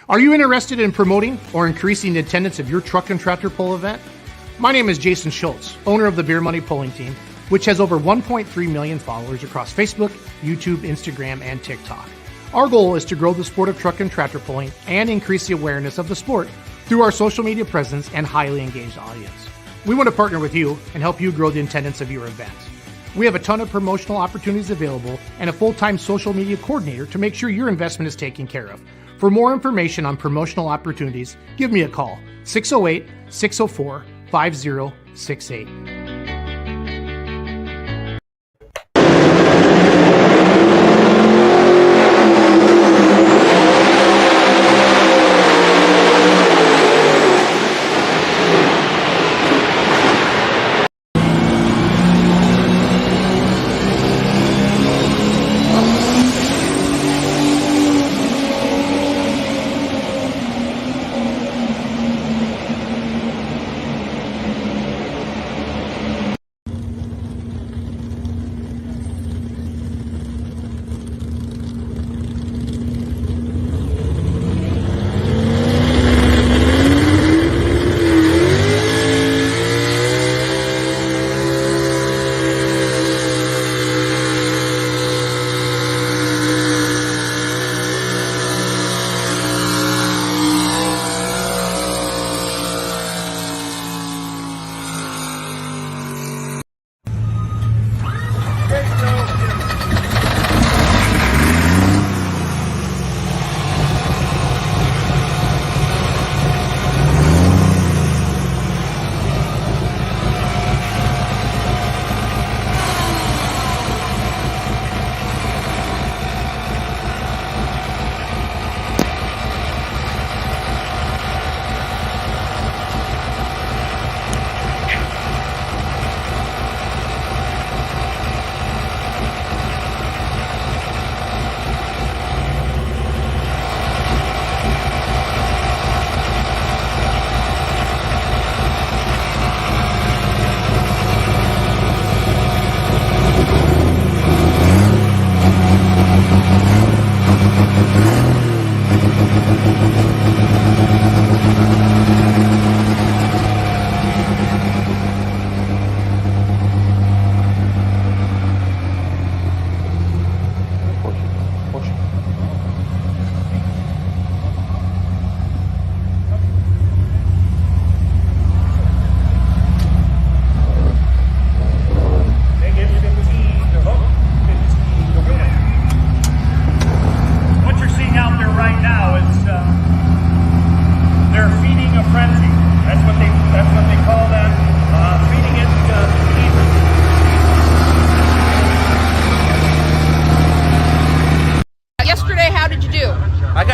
Are you interested in promoting or increasing the attendance of your truck and tractor pull event? My name is Jason Schultz, owner of the Beer Money Pulling Team, which has over 1.3 million followers across Facebook, YouTube, Instagram, and TikTok. Our goal is to grow the sport of truck and tractor pulling and increase the awareness of the sport through our social media presence and highly engaged audience. We want to partner with you and help you grow the attendance of your event. We have a ton of promotional opportunities available and a full-time social media coordinator to make sure your investment is taken care of. For more information on promotional opportunities, give me a call, 608-604-5068.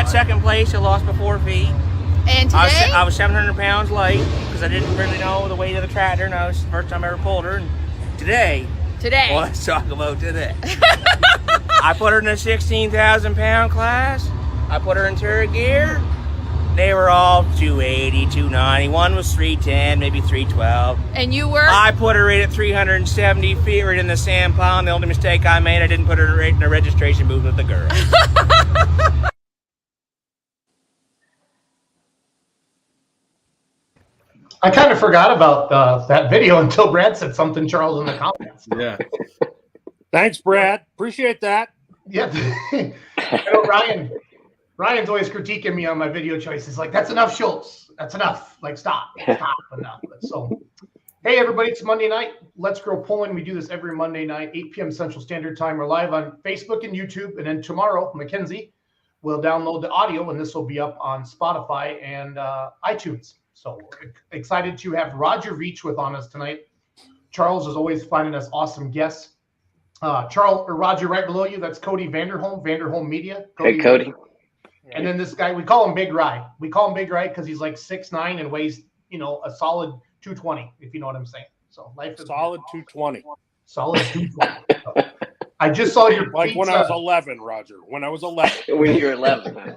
Second place, I lost by 4 feet. And today? I was 700 pounds light because I didn't really know the weight of the tractor, and that was the first time I ever pulled her. And today, well, let's talk about today. I put her in a 16,000 pound class. I put her in turret gear. They were all 280, 290. One was 310, maybe 312. And you were? I put her in at 370 feet right in the sand pond. The only mistake I made, I didn't put her right in the registration booth with the girl. I kind of forgot about that video until Brad said something, Charles, in the comments. Yeah. Thanks, Brad. Appreciate that. Yeah. You know, Ryan's always critiquing me on my video choices. Like, that's enough, Schultz. That's enough. Like, stop, enough. So, hey, everybody, it's Monday night. Let's Grow Pulling. We do this every Monday night, 8 p.m. Central Standard Time. We're live on Facebook and YouTube. And then tomorrow, Mackenzie will download the audio, and this will be up on Spotify and iTunes. So excited to have Roger Veach with on us tonight. Charles is always finding us awesome guests. Roger, right below you, that's Cody Vanderholm Media. Hey, Cody. And then this guy, we call him Big Rye. We call him Big Rye because he's like 6'9" and weighs, a solid 220, if you know what I'm saying. So life is solid 220. Solid 220. So, I just saw your like pizza. When I was 11, Roger. When I was 11. When you were 11.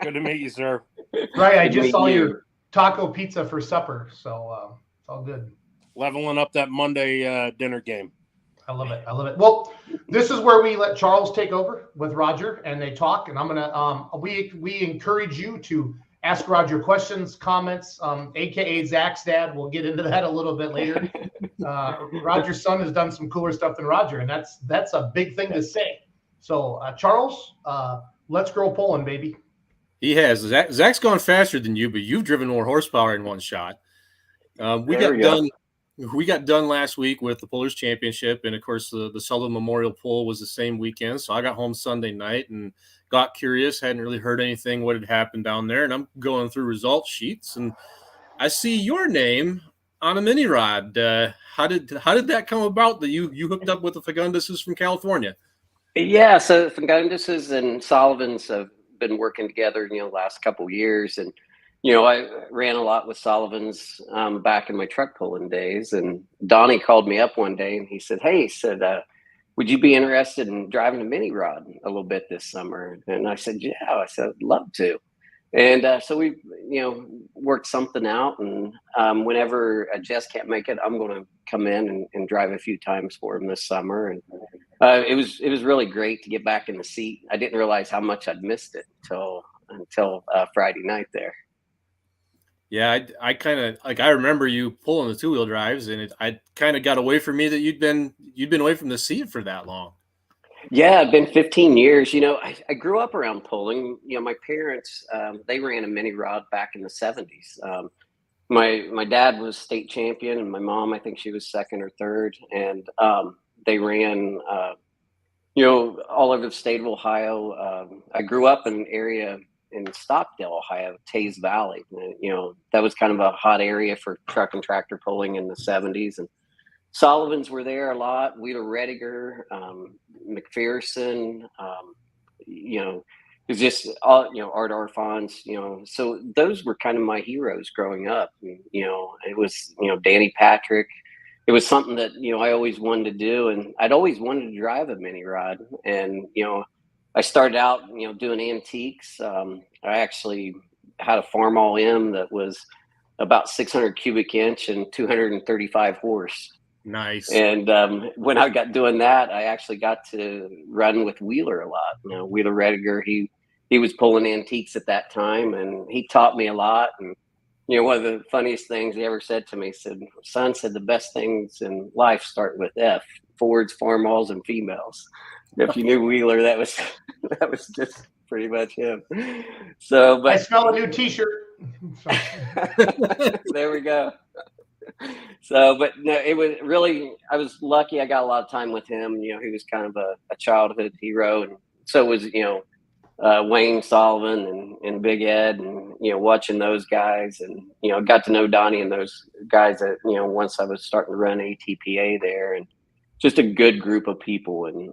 Good to meet you, sir. Right, I just saw your taco pizza for supper, so it's all good. Leveling up that Monday dinner game. I love it. Well, This is where we let Charles take over with Roger, and they talk. And I'm gonna we encourage you to ask Roger questions, comments, aka Zach's dad. We'll get into that a little bit later. Roger's son has done some cooler stuff than Roger, and that's a big thing to say. So Charles, let's grow Poland, baby. He has. Zach's gone faster than you, but you've driven more horsepower in one shot. We got done last week with the Pullers Championship, and of course the Sullivan Memorial Pull was the same weekend. So I got home Sunday night and got curious. Hadn't really heard anything what had happened down there, and I'm going through results sheets, and I see your name on a mini rod. How did that come about that you hooked up with the Fagundeses from California? Yeah, so Fagundeses and Sullivans have been working together, last couple of years, and I ran a lot with Sullivans back in my truck pulling days. And Donnie called me up one day and he said, "Hey," "would you be interested in driving a mini rod a little bit this summer?" And I said, "Yeah." I said, "I'd love to." And so we, worked something out. And whenever Jess can't make it, I'm going to come in and drive a few times for him this summer. And it was really great to get back in the seat. I didn't realize how much I'd missed it until Friday night there. Yeah, I kind of I remember you pulling the 2-wheel drives, and I kind of got away from me that you'd been away from the seat for that long. Yeah, it's been 15 years. I grew up around pulling. My parents, they ran a mini rod back in the 70s. My dad was state champion, and my mom, I think she was second or third. And they ran, all over the state of Ohio. I grew up in an area in Stockdale, Ohio, Taze Valley. That was kind of a hot area for truck and tractor pulling in the 70s. And Sullivans were there a lot. Wheeler Rediger, McPherson, it was just all, Art Arfons, so those were kind of my heroes growing up. It was, Danny Patrick. It was something that, I always wanted to do, and I'd always wanted to drive a mini rod. And, I started out, doing antiques. I actually had a Farm All M that was about 600 cubic inch and 235 horse. Nice. And when I got doing that, I actually got to run with Wheeler a lot. Wheeler Rediger, he was pulling antiques at that time, and he taught me a lot. And one of the funniest things he ever said to me, said, "Son," said, "the best things in life start with F: Fords, farm-alls, and females." If you knew Wheeler, that was just pretty much him. So, but I smell a new T-shirt. There we go. So, but no, it was really, I was lucky. I got a lot of time with him. He was kind of a childhood hero, and so was Wayne Sullivan and Big Ed, and watching those guys, and got to know Donnie and those guys that once I was starting to run ATPA there, and just a good group of people. And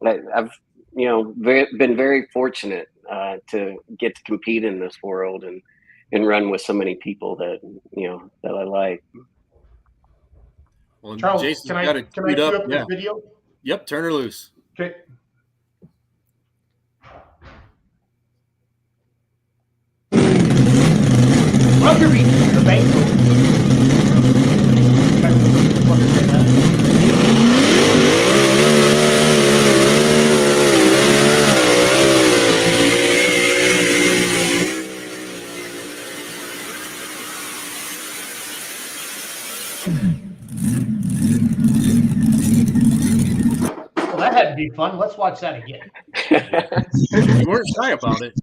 I've been very fortunate to get to compete in this world and run with so many people that that I like. Well, Charles, Jason's can I got it cue queued up up. this video? Yep, turn her loose. Okay. Roger Veach, the bank. Well, that had to be fun. Let's watch that again. You weren't shy about it.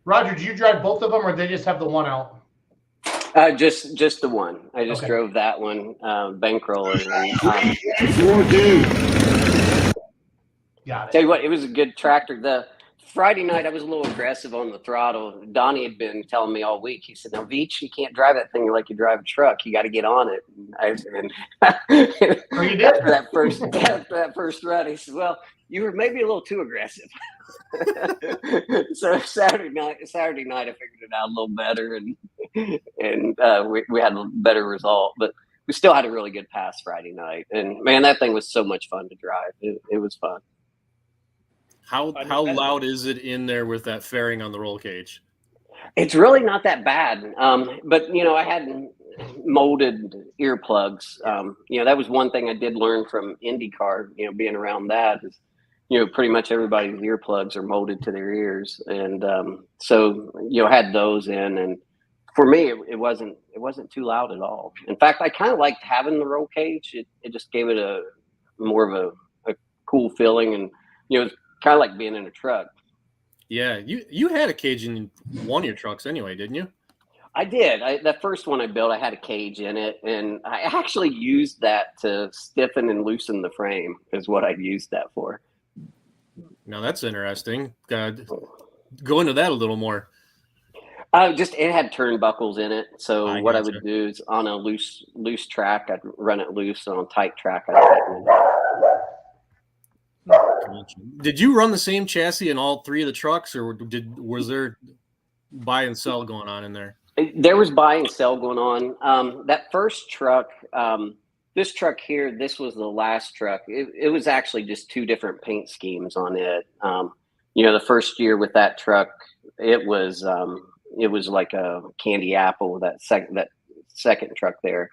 Roger, did you drive both of them, or did they just have the one out? Just the one. I just drove that one, bankroller. Got it. Tell you what, it was a good tractor. The Friday night, I was a little aggressive on the throttle. Donnie had been telling me all week. He said, "Now, Veach, you can't drive that thing like you drive a truck. You got to get on it." Oh, you did? After that first run, he said, "Well, you were maybe a little too aggressive." So Saturday night, I figured it out a little better, and we had a better result. But we still had a really good pass Friday night. And man, that thing was so much fun to drive. It was fun. How loud is it in there with that fairing on the roll cage? It's really not that bad. But I had molded earplugs. That was one thing I did learn from IndyCar, being around that is, pretty much everybody's earplugs are molded to their ears. And so, I had those in, and for me, it wasn't too loud at all. In fact, I kind of liked having the roll cage. It just gave it a more of a cool feeling, and it's kind of like being in a truck. Yeah, you had a cage in one of your trucks anyway, didn't you? I did. The first one I built, I had a cage in it, and I actually used that to stiffen and loosen the frame is what I used that for. Now that's interesting. Go into that a little more. It had turnbuckles in it. So I would do is on a loose track, I'd run it loose. On a tight track, I'd tighten it up. Did you run the same chassis in all three of the trucks, or was there buy and sell going on in there? There was buy and sell going on. That first truck, this truck here, this was the last truck. It was actually just two different paint schemes on it. The first year with that truck, it was like a candy apple. That second truck there.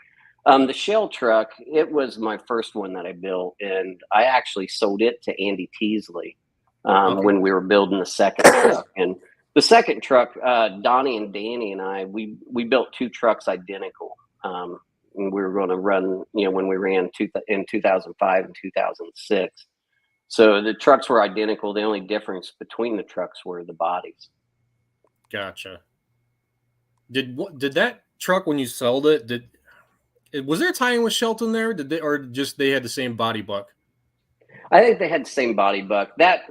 The shell truck, it was my first one that I built, and I actually sold it to Andy Teasley when we were building the second truck. And the second truck, Donnie and Danny and I, we built two trucks identical. And we were going to run, when we ran in 2005 and 2006. So the trucks were identical. The only difference between the trucks were the bodies. Gotcha. Did that truck, when you sold it, was there a tie-in with Shelton there? Did they, or just they had the same body buck? I think they had the same body buck. That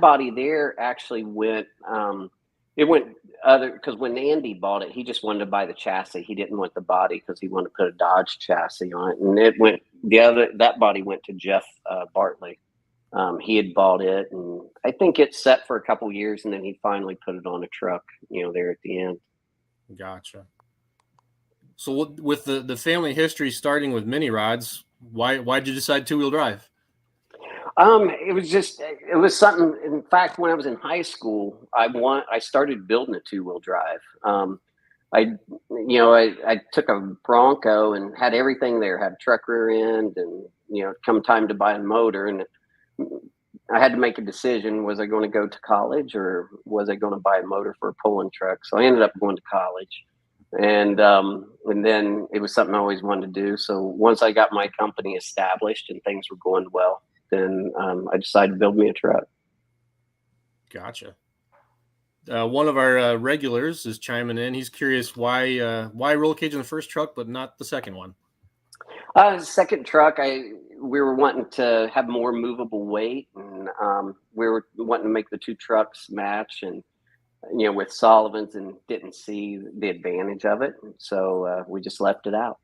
body there actually went. It went other because when Andy bought it, he just wanted to buy the chassis. He didn't want the body because he wanted to put a Dodge chassis on it, and it went that body went to Jeff Bartley. He had bought it, and I think it set for a couple years, and then he finally put it on a truck. There at the end. Gotcha. So with the family history starting with mini rods, why did you decide two-wheel drive? It was something. In fact, when I was in high school, I started building a two-wheel drive. I took a Bronco and had everything there, had truck rear end, and come time to buy a motor, and I had to make a decision. Was I going to go to college, or was I going to buy a motor for a pulling truck? So I ended up going to college. And then it was something I always wanted to do. So once I got my company established and things were going well, then I decided to build me a truck. Gotcha. One of our regulars is chiming in. He's curious why roll cage in the first truck, but not the second one. The second truck, we were wanting to have more movable weight, and we were wanting to make the two trucks match, and with Sullivan's, and didn't see the advantage of it. So we just left it out.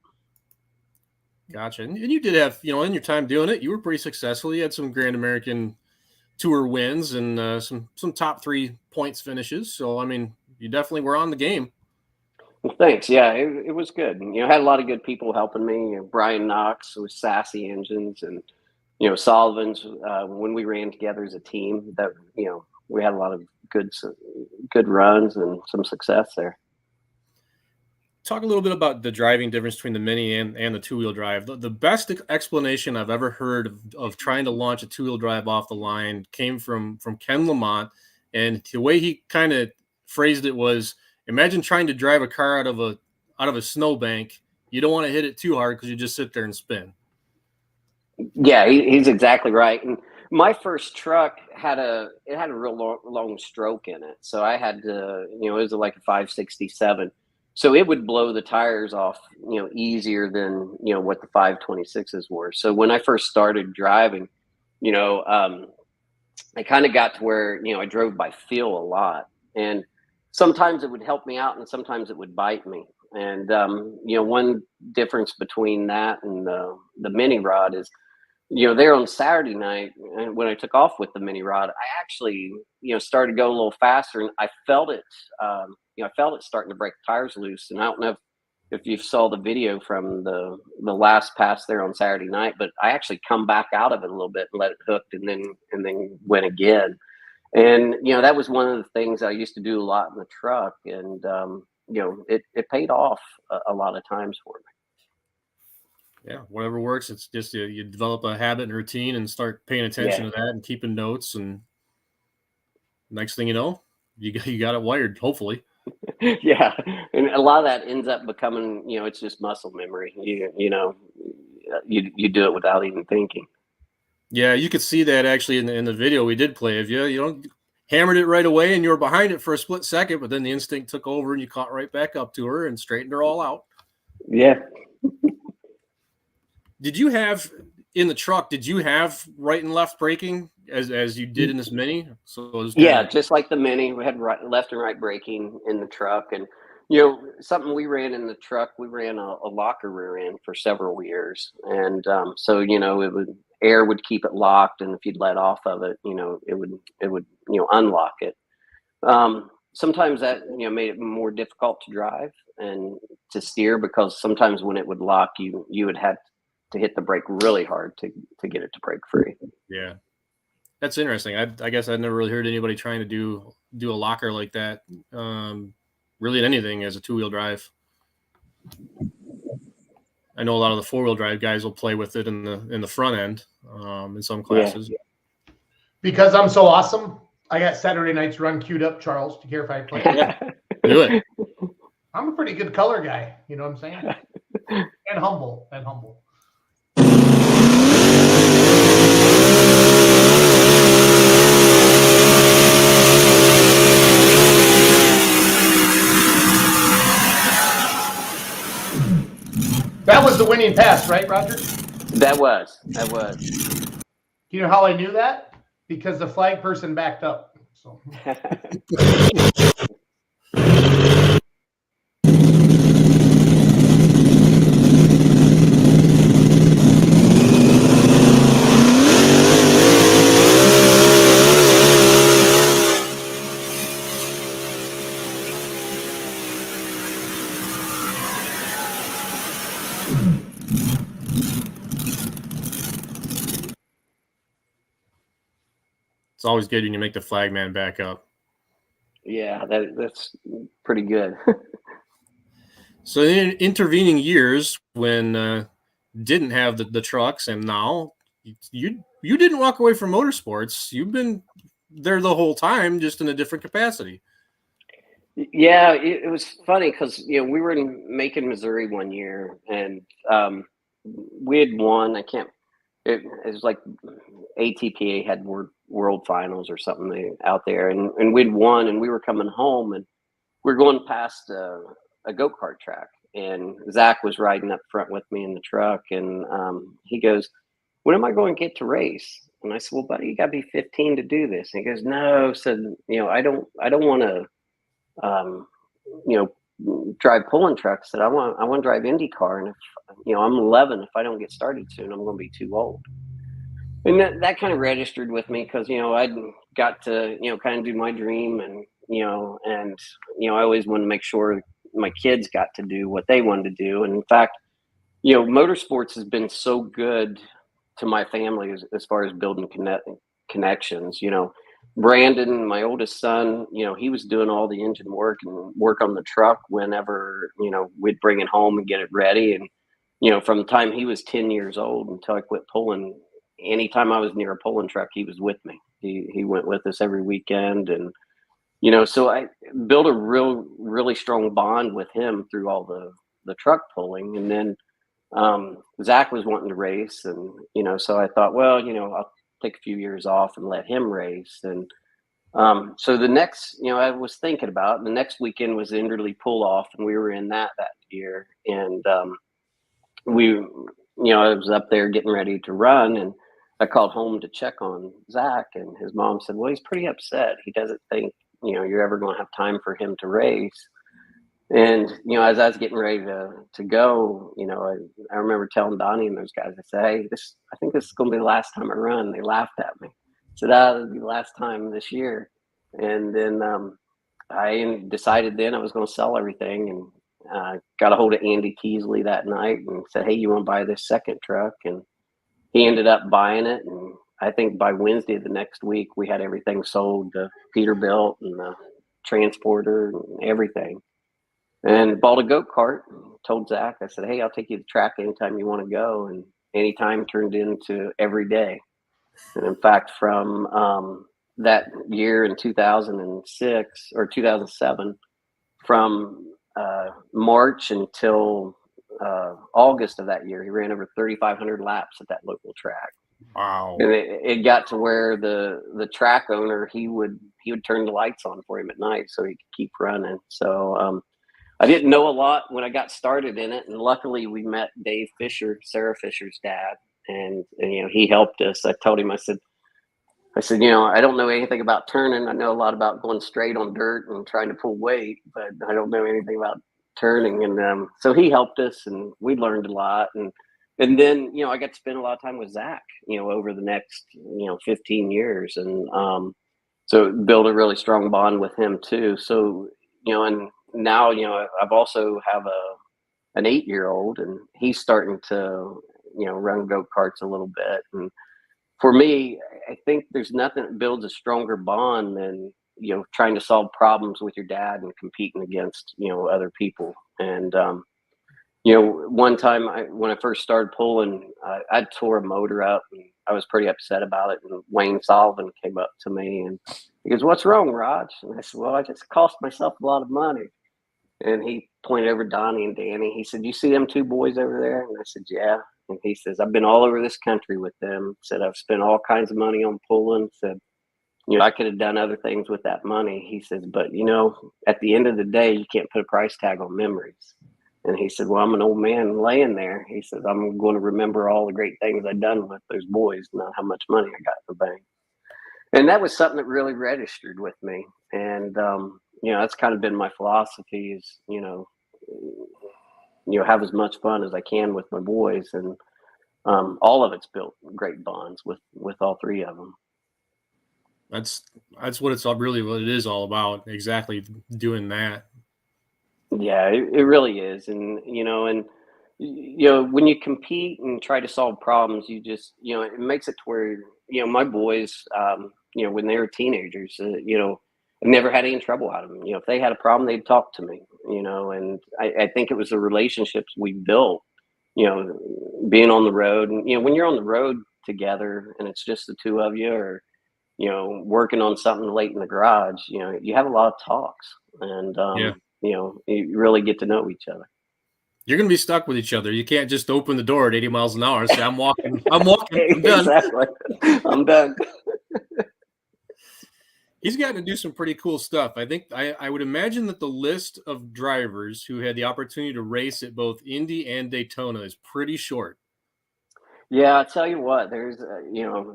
Gotcha. And you did have, in your time doing it, you were pretty successful. You had some Grand American Tour wins and some top 3 points finishes. So, I mean, you definitely were on the game. Well, thanks. Yeah, it was good. And, had a lot of good people helping me. Brian Knox with Sassy Engines, and, Sullivan's when we ran together as a team, that, we had a lot of good runs and some success there. Talk a little bit about the driving difference between the Mini and the two-wheel drive. The best explanation I've ever heard of trying to launch a two-wheel drive off the line came from Ken Lamont, and the way he kind of phrased it was, imagine trying to drive a car out of a snowbank. You don't want to hit it too hard because you just sit there and spin. Yeah, he's exactly right. And my first truck had a real long stroke in it, so I had to, it was like a 567. So it would blow the tires off, easier than, what the 526s were. So when I first started driving, I kind of got to where, I drove by feel a lot. And sometimes it would help me out and sometimes it would bite me. And, one difference between that and the mini rod is, there on Saturday night, and when I took off with the mini rod, I actually, started to go a little faster, and I felt it. I felt it starting to break the tires loose. And I don't know if you saw the video from the last pass there on Saturday night, but I actually come back out of it a little bit and let it hook, and then went again. And, that was one of the things I used to do a lot in the truck. And, it paid off a lot of times for me. Yeah, whatever works. It's just you develop a habit and routine and start paying attention to that and keeping notes. And next thing you know, you got it wired, hopefully. Yeah. And a lot of that ends up becoming, it's just muscle memory. You do it without even thinking. Yeah, you could see that actually in the video we did play of you. You hammered it right away, and you were behind it for a split second, but then the instinct took over, and you caught right back up to her and straightened her all out. Yeah. Did you have in the truck? Did you have right and left braking as you did in this Mini? So it was just like the Mini, we had left and right braking in the truck, and something we ran in the truck. We ran a locker rear end for several years, and so air would keep it locked, and if you'd let off of it, it would unlock it. Sometimes that made it more difficult to drive and to steer, because sometimes when it would lock, you would have to hit the brake really hard to get it to break free. Yeah, that's interesting. I guess I'd never really heard anybody trying to do a locker like that. Really in anything as a 2-wheel drive. I know a lot of the 4-wheel drive guys will play with it in the front end in some classes. Yeah. Because I'm so awesome, I got Saturday night's run queued up, Charles. Do you care if I play? Yeah, do it. I'm a pretty good color guy. You know what I'm saying? And humble. That was the winning pass, right, Roger? That was. You know how I knew that? Because the flag person backed up. So. It's always good when you make the flag man back up. Yeah, that's pretty good. So in intervening years, when didn't have the trucks, and now you didn't walk away from motorsports. You've been there the whole time, just in a different capacity. Yeah, it was funny because we were in Macon, Missouri one year, and we had won. It was like ATPA had world finals or something out there, and we'd won, and we were coming home, and we were going past a go-kart track, and Zack was riding up front with me in the truck, and he goes, "When am I going to get to race?" And I said, "Well, buddy, you got to be 15 to do this." And he goes, "No," said, I don't want to drive pulling trucks. That I want to drive IndyCar, and if I'm 11, if I don't get started soon, I'm going to be too old. And that kind of registered with me, because I'd got to kind of do my dream, and I always wanted to make sure my kids got to do what they wanted to do. And in fact, motorsports has been so good to my family as far as building connections. Brandon, my oldest son, he was doing all the engine work and work on the truck whenever, we'd bring it home and get it ready. And, from the time he was 10 years old until I quit pulling, anytime I was near a pulling truck, he was with me. He went with us every weekend. And, so I built a really strong bond with him through all the truck pulling. And then Zack was wanting to race. And, so I thought, well, I'll take a few years off and let him race. And so the next, I was thinking about, the next weekend was the Inderley pull off, and we were in that year. And I was up there getting ready to run, and I called home to check on Zack, and his mom said, "Well, he's pretty upset. He doesn't think, you're ever going to have time for him to race." And, as I was getting ready to go, I remember telling Donnie and those guys, I said, "Hey, I think this is going to be the last time I run." They laughed at me. I said, "It'll be the last time this year." And then I decided then I was going to sell everything got a hold of Andy Teasley that night and said, "Hey, you want to buy this second truck?" And he ended up buying it. And I think by Wednesday of the next week, we had everything sold, the Peterbilt and the transporter and everything. And bought a go-kart. Told Zach, I said, "Hey, I'll take you to the track anytime you want to go." And anytime turned into every day. And in fact, from that year in 2006 or 2007, from March until August of that year, he ran over 3,500 laps at that local track. Wow! And it got to where the track owner, he would turn the lights on for him at night so he could keep running. So I didn't know a lot when I got started in it, and luckily we met Dave Fisher, Sarah Fisher's dad, and he helped us. I told him, I said, I don't know anything about turning. I know a lot about going straight on dirt and trying to pull weight, but I don't know anything about turning. And so he helped us, and we learned a lot. And then I got to spend a lot of time with Zach, over the next 15 years, and so built a really strong bond with him too. So and now I've also have an 8-year-old, and he's starting to run go-karts a little bit. And for me, I think there's nothing that builds a stronger bond than trying to solve problems with your dad and competing against other people. And one time when I first started pulling, I tore a motor up, and I was pretty upset about it. And Wayne Sullivan came up to me and he goes, "What's wrong, Raj?" And I said, "Well, I just cost myself a lot of money." And he pointed over Donnie and Danny. He said, "You see them two boys over there?" And I said, "Yeah." And he says, "I've been all over this country with them." Said, "I've spent all kinds of money on pulling." Said, I could have done other things with that money. He says, "But at the end of the day, you can't put a price tag on memories." And he said, "Well, I'm an old man laying there." He says, "I'm going to remember all the great things I've done with those boys, not how much money I got in the bank." And that was something that really registered with me. And that's kind of been my philosophy is, have as much fun as I can with my boys. And all of it's built great bonds with all three of them. That's what it's really what it is all about. Exactly, doing that. Yeah, it really is. And when you compete and try to solve problems, you just it makes it to where my boys when they were teenagers, I never had any trouble out of them. If they had a problem, they'd talk to me. And I think it was the relationships we built. Being on the road, and when you're on the road together, and it's just the two of you, or working on something late in the garage, you have a lot of talks, and you really get to know each other. You're going to be stuck with each other. You can't just open the door at 80 miles an hour and say, I'm walking, I'm done. Exactly. I'm done. He's gotten to do some pretty cool stuff. I think I would imagine that the list of drivers who had the opportunity to race at both Indy and Daytona is pretty short. Yeah, I'll tell you what, there's,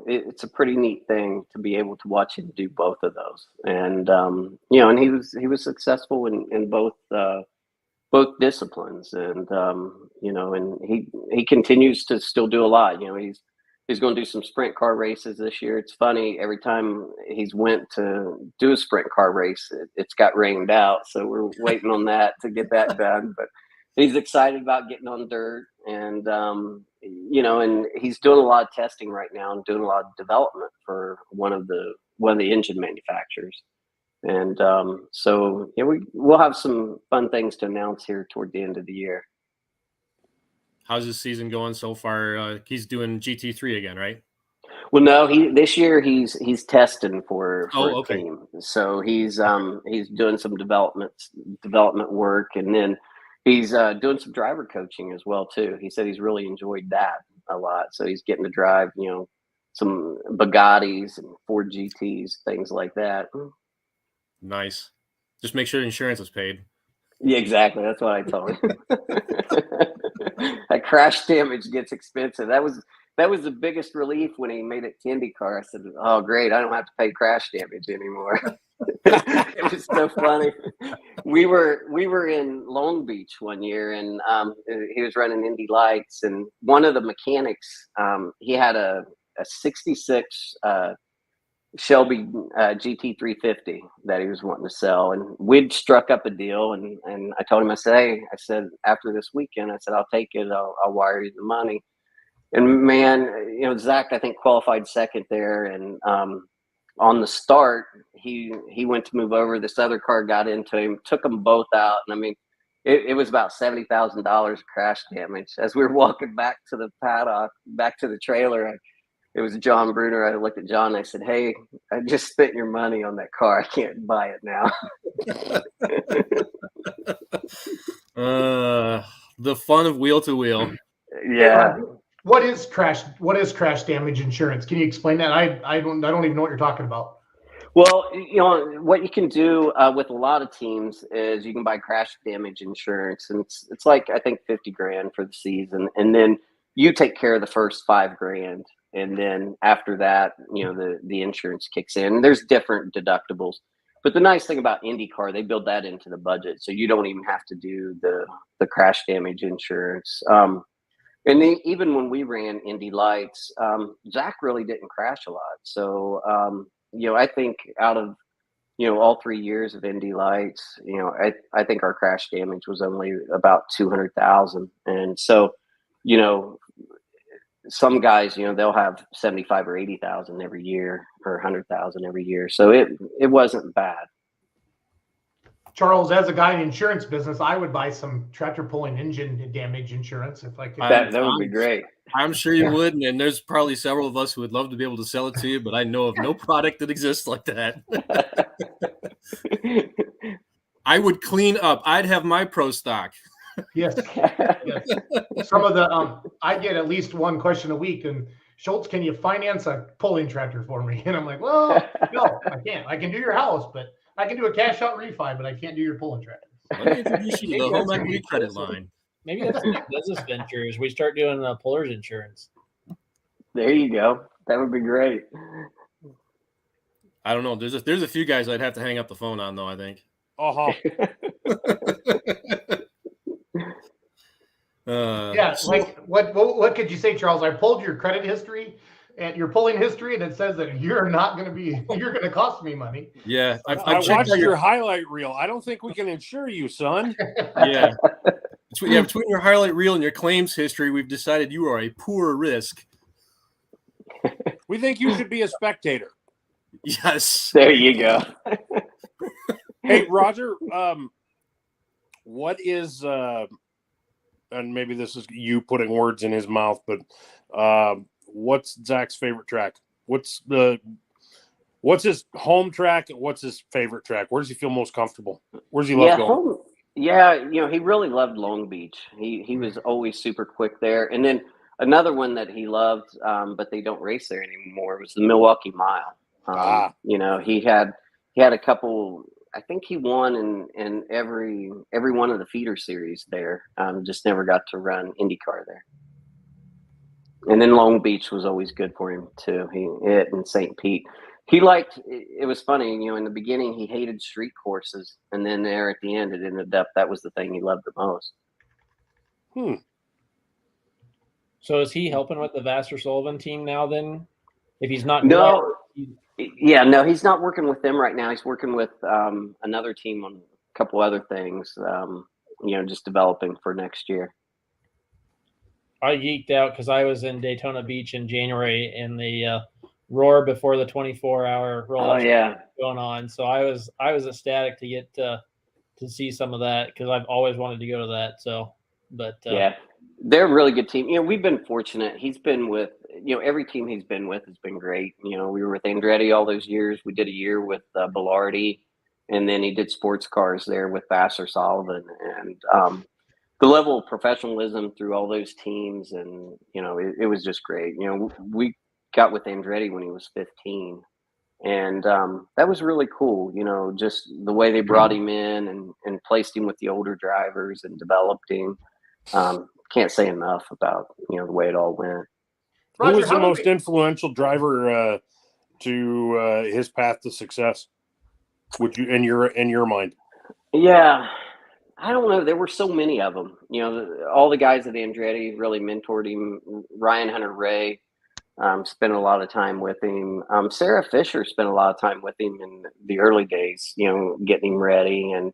it's a pretty neat thing to be able to watch him do both of those. And, and he was successful in both disciplines. And, and he continues to still do a lot. He's going to do some sprint car races this year. It's funny, every time he's went to do a sprint car race, it's got rained out. So we're waiting on that to get that done. But he's excited about getting on dirt, and and he's doing a lot of testing right now and doing a lot of development for one of the engine manufacturers. And so we'll have some fun things to announce here toward the end of the year. How's his season going so far? He's doing GT3 again, right? Well, no, this year he's testing for a okay. team. So he's doing some development work, and then he's doing some driver coaching as well too. He said he's really enjoyed that a lot. So he's getting to drive, some Bugattis and Ford GTs, things like that. Nice. Just make sure insurance is paid. Yeah, exactly. That's what I told him. That crash damage gets expensive. That was the biggest relief when he made it to Indycar. I said, "Oh, great! I don't have to pay crash damage anymore." It was so funny. We were in Long Beach one year, and he was running Indy Lights, and one of the mechanics, he had a 66 Shelby GT350 that he was wanting to sell, and we'd struck up a deal. And I told him, I said, hey, I said, after this weekend, I said, I'll take it. I'll wire you the money. And man, you know, Zack, I think qualified second there. And on the start, he went to move over. This other car got into him, took them both out. And I mean, it was about $70,000 crash damage. As we were walking back to the paddock, back to the trailer, it was John Bruner. I looked at John and I said, hey, I just spent your money on that car. I can't buy it now. The fun of wheel to wheel. Yeah. What is crash damage insurance? Can you explain that? I don't even know what you're talking about. Well, you know, what you can do with a lot of teams is you can buy crash damage insurance, and it's like, I think, $50,000 for the season. And then you take care of the first $5,000. And then after that, you know, the insurance kicks in. There's different deductibles. But the nice thing about IndyCar, they build that into the budget. So you don't even have to do the crash damage insurance. And then even when we ran Indy Lights, Zack really didn't crash a lot. So, you know, I think out of, you know, all 3 years of Indy Lights, you know, I think our crash damage was only about 200,000. And so, you know, some guys, you know, they'll have 75 or 80,000 every year, or 100,000 every year. So it wasn't bad. Charles, as a guy in the insurance business, I would buy some tractor pulling engine damage insurance if I could. That would be great. I'm sure you would, and there's probably several of us who would love to be able to sell it to you, but I know of no product that exists like that. I would clean up. I'd have my pro stock. Yes. Yes. Some of the I get at least one question a week, and Schultz, can you finance a pulling tractor for me? And I'm like, well, no, I can't. I can do your house, but I can do a cash out refi, but I can't do your pulling tractor. Let me introduce you to the home equity credit line. Maybe that's a business venture. Is we start doing puller's insurance. There you go. That would be great. I don't know. There's a few guys I'd have to hang up the phone on, though, I think. Yeah, like what could you say, Charles? I pulled your credit history and your pulling history, and it says that you're going to cost me money. Yeah, I watched your highlight reel. I don't think we can insure you, son. Yeah. Between your highlight reel and your claims history, we've decided you are a poor risk. We think you should be a spectator. Yes. There you go. Hey, Roger, what is and maybe this is you putting words in his mouth, but what's Zack's favorite track? What's his home track and what's his favorite track? Where does he feel most comfortable? Where does he love going? Yeah, you know, he really loved Long Beach. He was always super quick there. And then another one that he loved, but they don't race there anymore, was the Milwaukee Mile. You know, he had a couple. I think he won in every one of the feeder series there. Just never got to run IndyCar there. And then Long Beach was always good for him too. It and St. Pete. He liked. It was funny, you know. In the beginning, he hated street courses, and then there at the end, it ended up that was the thing he loved the most. So is he helping with the Vassar Sullivan team now? Then, if he's not, no, he's not working with them right now. He's working with another team on a couple other things. You know, just developing for next year. I geeked out because I was in Daytona Beach in January in the roar before the 24-hour roll going on. So I was ecstatic to get to see some of that because I've always wanted to go to that. So, but yeah, they're a really good team. You know, we've been fortunate. He's been with, you know, every team he's been with has been great. You know, we were with Andretti all those years. We did a year with Bilardi, and then he did sports cars there with Vassar Sullivan. And the level of professionalism through all those teams, and, you know, it was just great. You know, we got with Andretti when he was 15. And that was really cool, you know, just the way they brought him in and placed him with the older drivers and developed him. Can't say enough about, you know, the way it all went. Roger, who was the most influential driver to his path to success? Would you, in your mind? Yeah, I don't know. There were so many of them. You know, all the guys at Andretti really mentored him. Ryan Hunter-Ray, Spent a lot of time with him. Sarah Fisher spent a lot of time with him in the early days, getting him ready. And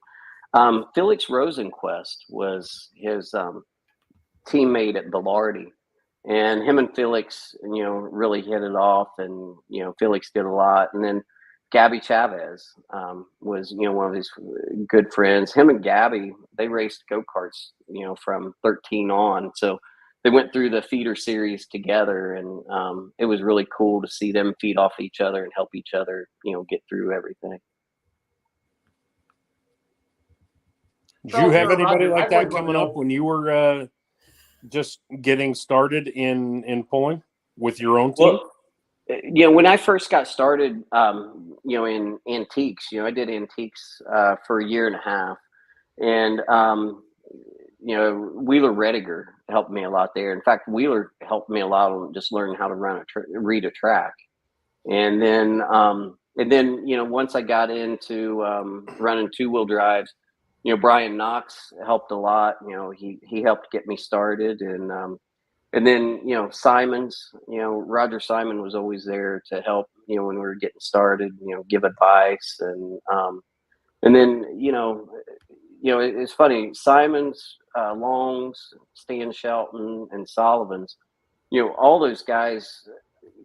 Felix Rosenquist was his teammate at Velarde. And him and Felix, really hit it off. And, Felix did a lot. And then Gabby Chavez was, one of his good friends. Him and Gabby, they raced go-karts, from 13 on. So they went through the feeder series together, and it was really cool to see them feed off each other and help each other, get through everything. Did you have anybody like that coming up when you were just getting started in pulling with your own team? Well, when I first got started, in antiques, I did antiques for a year and a half, and Wheeler Rediger helped me a lot there. In fact, Wheeler helped me a lot on just learning how to read a track. And then, once I got into running 2-wheel drives, Brian Knox helped a lot. He helped get me started. And then, Simons, Roger Simon was always there to help, when we were getting started, give advice. And then, it's funny, Simons, Longs, Stan Shelton, and Sullivan's, all those guys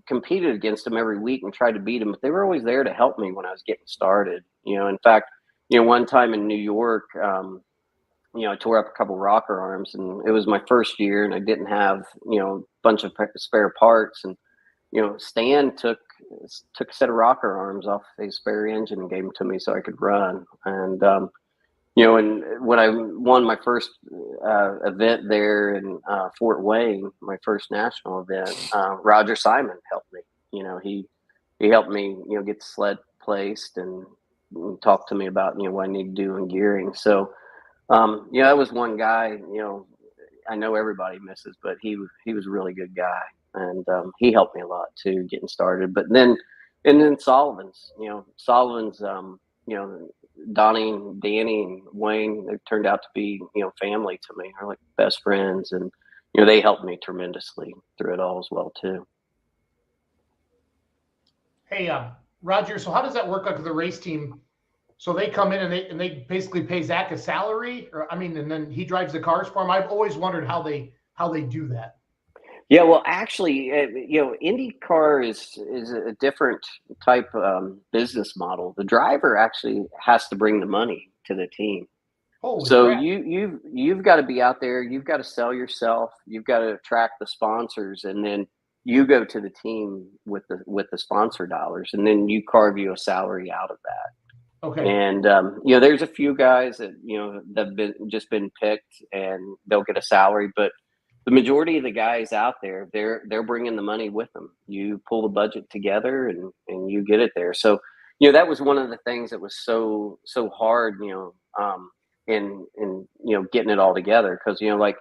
competed against them every week and tried to beat them, but they were always there to help me when I was getting started. In fact, one time in New York, I tore up a couple rocker arms, and it was my first year, and I didn't have, a bunch of spare parts. And, Stan took a set of rocker arms off his spare engine and gave them to me so I could run. And, and when I won my first event there in Fort Wayne, my first national event, Roger Simon helped me. He helped me, get the sled placed and talk to me about, what I need to do in gearing. So, that was one guy, I know everybody misses, but he was a really good guy. And he helped me a lot too, getting started. But then Sullivan's, Donnie and Danny and Wayne, they turned out to be, family to me. They're like best friends. And, they helped me tremendously through it all as well too. Hey, Roger, so how does that work out to the race team? So they come in and they basically pay Zack a salary, and then he drives the cars for him. I've always wondered how they do that. Yeah, well, actually, IndyCar is a different type business model. The driver actually has to bring the money to the team. Holy so crap. you've got to be out there. You've got to sell yourself. You've got to attract the sponsors, and then you go to the team with the sponsor dollars, and then you carve you a salary out of that. Okay. And there's a few guys that that've been picked, and they'll get a salary, but the majority of the guys out there, they're bringing the money with them. You pull the budget together, and you get it there. So that was one of the things that was so hard, in getting it all together, because like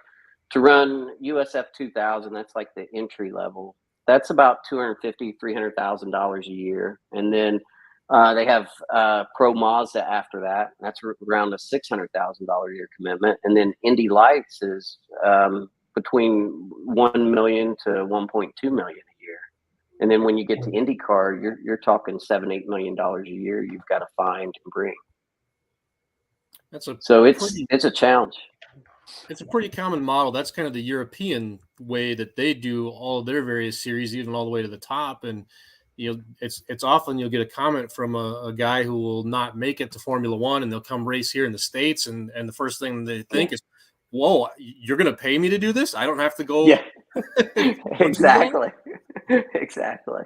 to run USF 2000, that's like the entry level. That's about $250,000-$300,000 a year, and then they have Pro Mazda after that. That's around a $600,000 a year commitment, and then Indy Lights is between $1 million to $1.2 million a year. And then when you get to IndyCar, you're talking $7-8 million a year you've got to find and bring. It's a challenge. It's a pretty common model. That's kind of the European way that they do all of their various series, even all the way to the top. And it's often you'll get a comment from a guy who will not make it to Formula One, and they'll come race here in the States, and the first thing they think is, whoa, you're going to pay me to do this? I don't have to go. Yeah, exactly. Exactly.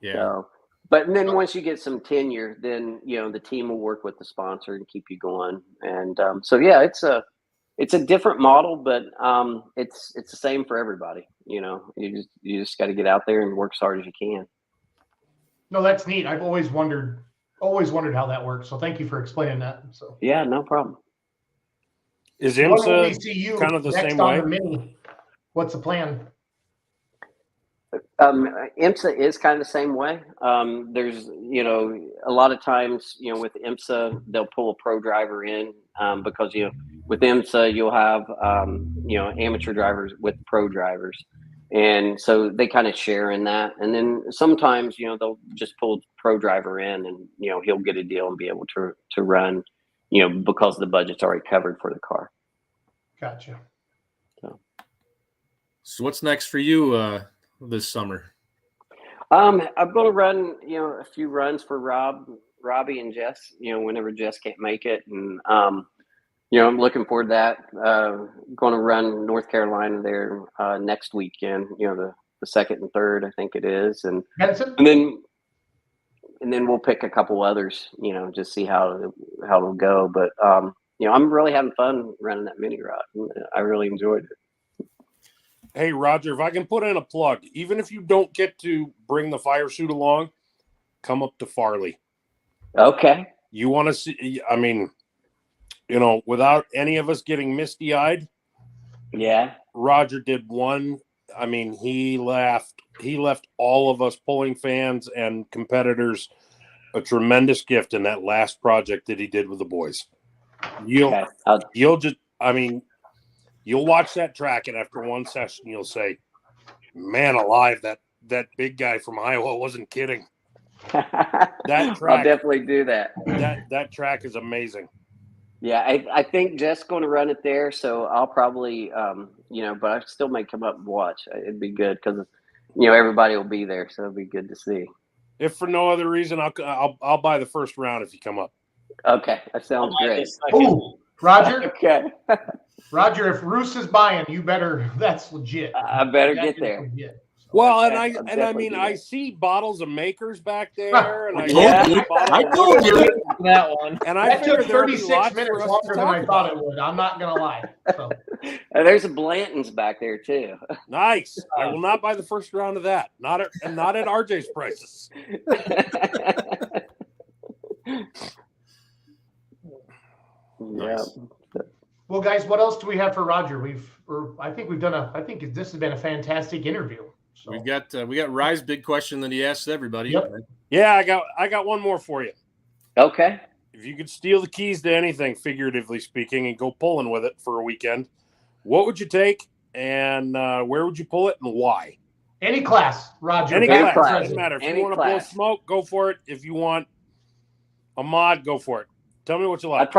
Yeah. So, but then once you get some tenure, then, the team will work with the sponsor and keep you going. And it's a different model, but it's the same for everybody. You just got to get out there and work as hard as you can. No, that's neat. I've always wondered how that works. So thank you for explaining that. So yeah, no problem. Is IMSA kind of the same way? What's the plan? IMSA is kind of the same way. There's, a lot of times, with IMSA, they'll pull a pro driver in because, with IMSA, you'll have, amateur drivers with pro drivers. And so they kind of share in that. And then sometimes, you know, they'll just pull pro driver in and, you know, he'll get a deal and be able to run, you know, because the budget's already covered for the car. Gotcha. So what's next for you this summer? I'm going to run, you know, a few runs for Robbie and Jess, you know, whenever Jess can't make it. And, you know, I'm looking forward to that. Going to run North Carolina there next weekend, you know, the 2nd and 3rd, I think it is. And then we'll pick a couple others, you know, just see how it'll go. But, you know, I'm really having fun running that mini rod. I really enjoyed it. Hey, Roger, if I can put in a plug, even if you don't get to bring the fire suit along, come up to Farley. Okay. You want to see, I mean, you know, without any of us getting misty-eyed. Yeah. Roger did one. I mean, he left all of us pulling fans and competitors a tremendous gift in that last project that he did with the boys. You'll watch that track, and after one session, you'll say, man alive, that big guy from Iowa wasn't kidding. That track, I'll definitely do that. That track is amazing. Yeah, I think Jess going to run it there, so I'll probably, you know, but I still may come up and watch. It'd be good because, you know, everybody will be there, so it'll be good to see. If for no other reason, I'll buy the first round if you come up. Okay, that sounds great. Ooh, Roger. Okay. Roger, if Roos is buying, you better. That's legit. I better get there. Legit. Well, I see bottles of Makers back there, and I told you that one. And I that took figured there'd be 36 lots minutes for us longer to than I talk thought about. it would. I'm not gonna lie. So. There's a Blanton's back there too. Nice. I will not buy the first round of that. Not at RJ's prices. Yeah. Well, guys, what else do we have for Roger? I think this has been a fantastic interview. So. We got Rye's big question that he asked everybody. Yep. Yeah, I got one more for you. Okay. If you could steal the keys to anything, figuratively speaking, and go pulling with it for a weekend, what would you take, and where would you pull it, and why? Any class, Roger. Any class. Doesn't matter. If Any you want to blow smoke, go for it. If you want a mod, go for it. Tell me what you like.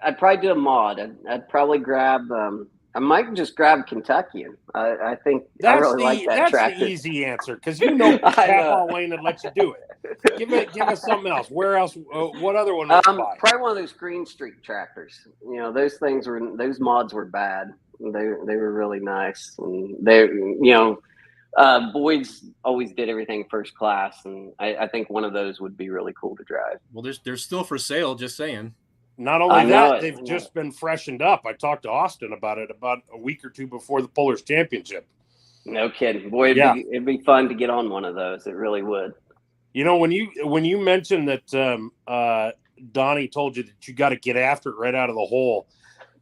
I'd probably do a mod. I'd probably grab. I might just grab Kentuckian. I think I really like that track. That's the easy answer because you know Capall Lane would let you do it. Give us something else. Where else? What other one would you buy? Probably one of those Green Streak tractors. You know, those mods were bad. They were really nice, and Boyd's always did everything first class, and I think one of those would be really cool to drive. Well, they're still for sale. Just saying. Not only that, they've just been freshened up. I talked to Austin about it about a week or two before the Pullers Championship. No kidding, boy! It'd be fun to get on one of those. It really would. You know, when you mentioned that Donnie told you that you got to get after it right out of the hole,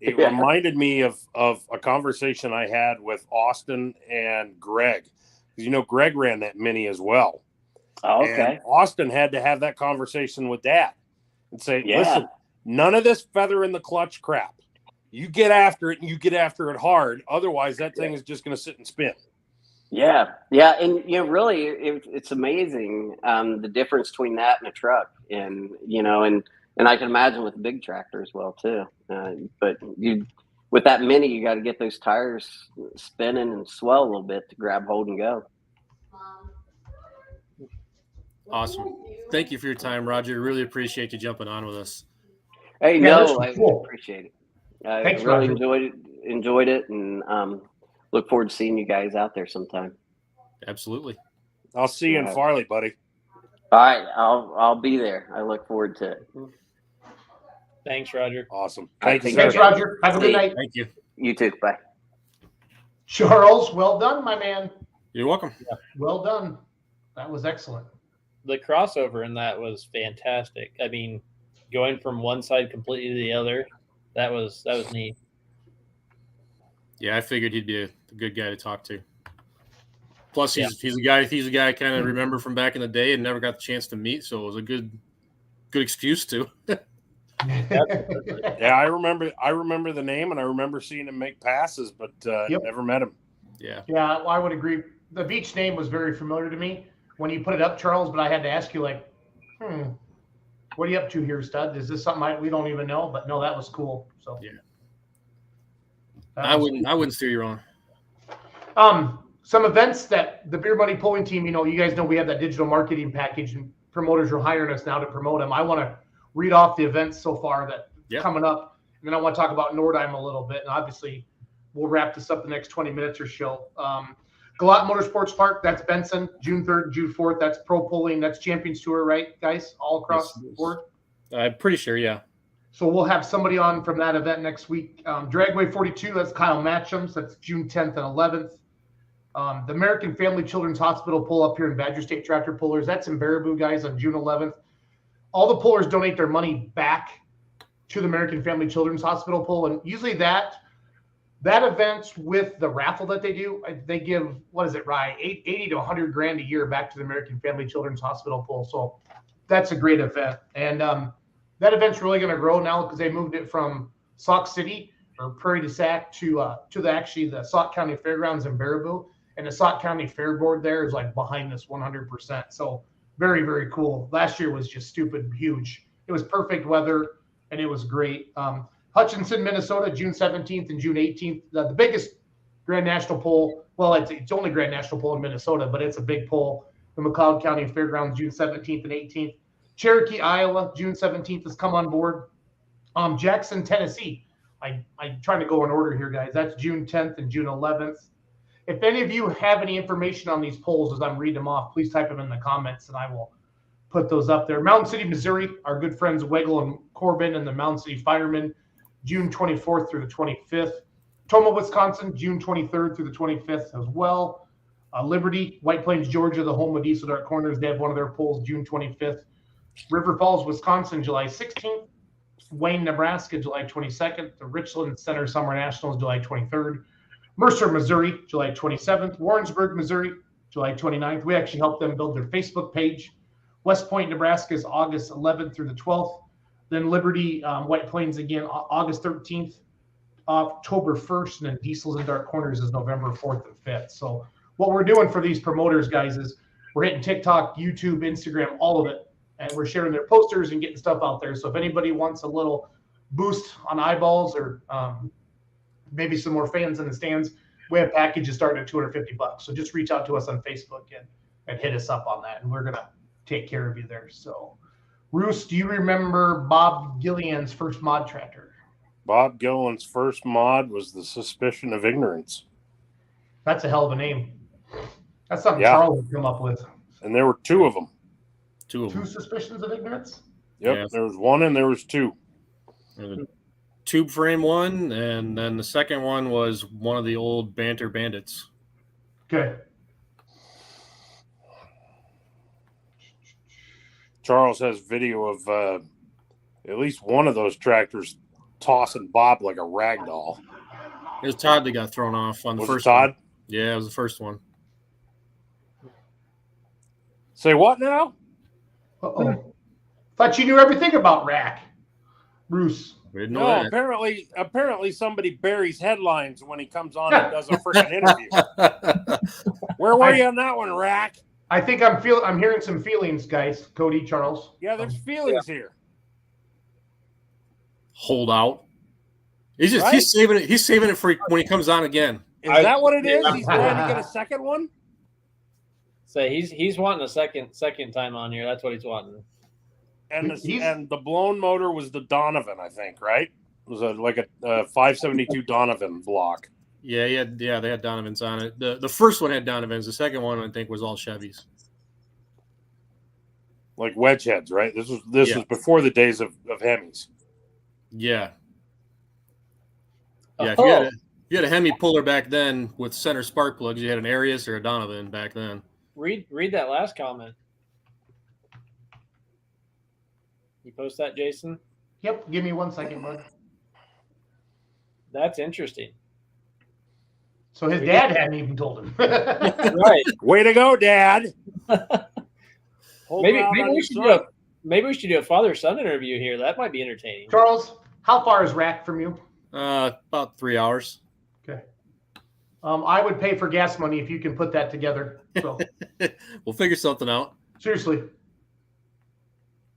it reminded me of a conversation I had with Austin and Greg. You know, Greg ran that mini as well. Oh, okay. And Austin had to have that conversation with Dad and say, listen, none of this feather in the clutch crap. You get after it, and you get after it hard. Otherwise, that thing is just going to sit and spin. Yeah. Yeah. And, you know, really, it's amazing the difference between that and a truck. And, you know, and I can imagine with a big tractor as well, too. But with that mini, you got to get those tires spinning and swell a little bit to grab hold and go. Awesome. Thank you for your time, Roger. Really appreciate you jumping on with us. Hey, I appreciate it. Thanks, I really Roger. enjoyed it, and look forward to seeing you guys out there sometime. Absolutely. I'll see you in Farley, buddy. All right, I'll be there. I look forward to it. Thanks, Roger. Awesome. Thanks, Roger. Have a good night. Thank you. You too. Bye. Charles, well done, my man. You're welcome. Yeah. Well done. That was excellent. The crossover in that was fantastic. I mean, going from one side completely to the other, that was neat. Yeah, I figured he'd be a good guy to talk to. Plus, he's a guy I kind of remember from back in the day and never got the chance to meet, so it was a good excuse to. Yeah, I remember the name, and I remember seeing him make passes, but never met him. Yeah. Yeah, well, I would agree. The Veach name was very familiar to me when you put it up, Charles, but I had to ask you, like, what are you up to here, stud? Is this something we don't even know? But no, that was cool. So yeah. I wouldn't steer you wrong. Some events that the Beer Money Pulling Team, you guys know we have that digital marketing package, and promoters are hiring us now to promote them. I want to read off the events so far that coming up, and then I want to talk about Nordheim a little bit, and obviously we'll wrap this up the next 20 minutes or so. Galat Motorsports Park, that's Benson, June 3rd, June 4th. That's Pro Pulling, that's Champions Tour, right, guys? All across the board? I'm pretty sure, yeah. So we'll have somebody on from that event next week. Dragway 42, that's Kyle Matchams. That's June 10th and 11th. The American Family Children's Hospital pull up here in Badger State Tractor Pullers. That's in Baraboo, guys, on June 11th. All the pullers donate their money back to the American Family Children's Hospital pull. And usually that event with the raffle that they do, they give, what is it, Rye? 80 to 100 grand a year back to the American Family Children's Hospital pull. So that's a great event. And that event's really going to grow now because they moved it from Sauk City or Prairie du Sac to the Sauk County Fairgrounds in Baraboo. And the Sauk County Fair Board there is like behind this 100%. So very, very cool. Last year was just stupid huge. It was perfect weather and it was great. Hutchinson, Minnesota, June 17th and June 18th. The biggest Grand National Poll. Well, it's only Grand National Poll in Minnesota, but it's a big poll. The McLeod County Fairgrounds, June 17th and 18th. Cherokee, Iowa, June 17th has come on board. Jackson, Tennessee. I'm trying to go in order here, guys. That's June 10th and June 11th. If any of you have any information on these polls as I'm reading them off, please type them in the comments and I will put those up there. Mountain City, Missouri, our good friends Wegel and Corbin and the Mountain City Firemen, June 24th through the 25th. Tomah, Wisconsin, June 23rd through the 25th as well. Liberty, White Plains, Georgia, the home of Diesel Dark Corners, they have one of their polls June 25th. River Falls, Wisconsin, July 16th. Wayne, Nebraska, July 22nd. The Richland Center Summer Nationals, July 23rd. Mercer, Missouri, July 27th. Warrensburg, Missouri, July 29th. We actually helped them build their Facebook page. West Point, Nebraska is August 11th through the 12th. Then Liberty, White Plains again, August 13th, October 1st. And then Diesels and Dark Corners is November 4th and 5th. So what we're doing for these promoters, guys, is we're hitting TikTok, YouTube, Instagram, all of it. And we're sharing their posters and getting stuff out there. So if anybody wants a little boost on eyeballs or maybe some more fans in the stands, we have packages starting at $250. So just reach out to us on Facebook and hit us up on that. And we're going to take care of you there. So, Roos, do you remember Bob Gillian's first mod tractor? Bob Gillian's first mod was the Suspicion of Ignorance. That's a hell of a name. That's something Charles would come up with. And there were two of them. Two Suspicions of Ignorance? Yep, yeah. There was one and there was two. Tube frame one, and then the second one was one of the old Banter Bandits. Okay. Charles has video of at least one of those tractors tossing Bob like a rag doll. It was Todd that got thrown off on the first Todd? one. Yeah, it was the first one. Say what now? Uh-oh. Thought you knew everything about Rack. Bruce. No, apparently somebody buries headlines when he comes on and does a freaking interview. Where were you on that one, Rack? I think I'm hearing some feelings, guys. Cody, Charles. Yeah, there's feelings here. Hold out. He's saving it for when he comes on again. Is that what it is? He's going to get a second one? So he's wanting a second time on here. That's what he's wanting. And the blown motor was the Donovan, I think, right? It was like a 572 Donovan block. Yeah, they had Donovans on it. The first one had Donovans. The second one, I think, was all Chevys. Like wedge heads, right? This was before the days of Hemis. Yeah. Yeah, if you had a Hemi puller back then with center spark plugs, you had an Arius or a Donovan back then. Read that last comment. You post that, Jason? Yep. Give me 1 second, bud. That's interesting. So his dad hadn't even told him. Right. Way to go, Dad. Maybe we should do a father-son interview here. That might be entertaining. Charles, how far is Rack from you? About 3 hours. Okay. I would pay for gas money if you can put that together. So we'll figure something out. Seriously.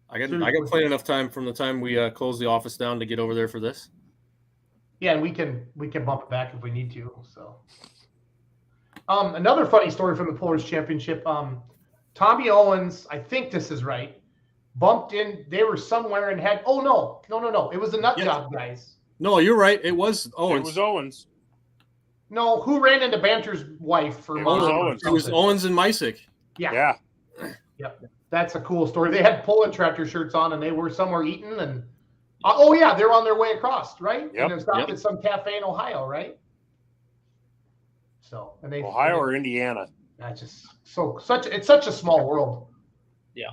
I got plenty enough time from the time we close the office down to get over there for this. Yeah, and we can bump it back if we need to. So, another funny story from the Pullers Championship. Tommy Owens, I think this is right, bumped in. They were somewhere and had. Oh no! It was the nut job guys. No, you're right. It was Owens. It was Owens. No, who ran into Banter's wife for It was Owens. It was Owens and Mysick. Yeah. Yep. That's a cool story. They had pulling tractor shirts on, and they were somewhere eating, and they're on their way across, right? Yep. And they stopped at some cafe in Ohio, right? So, and they Ohio or Indiana. That's just it's such a small world. Yeah.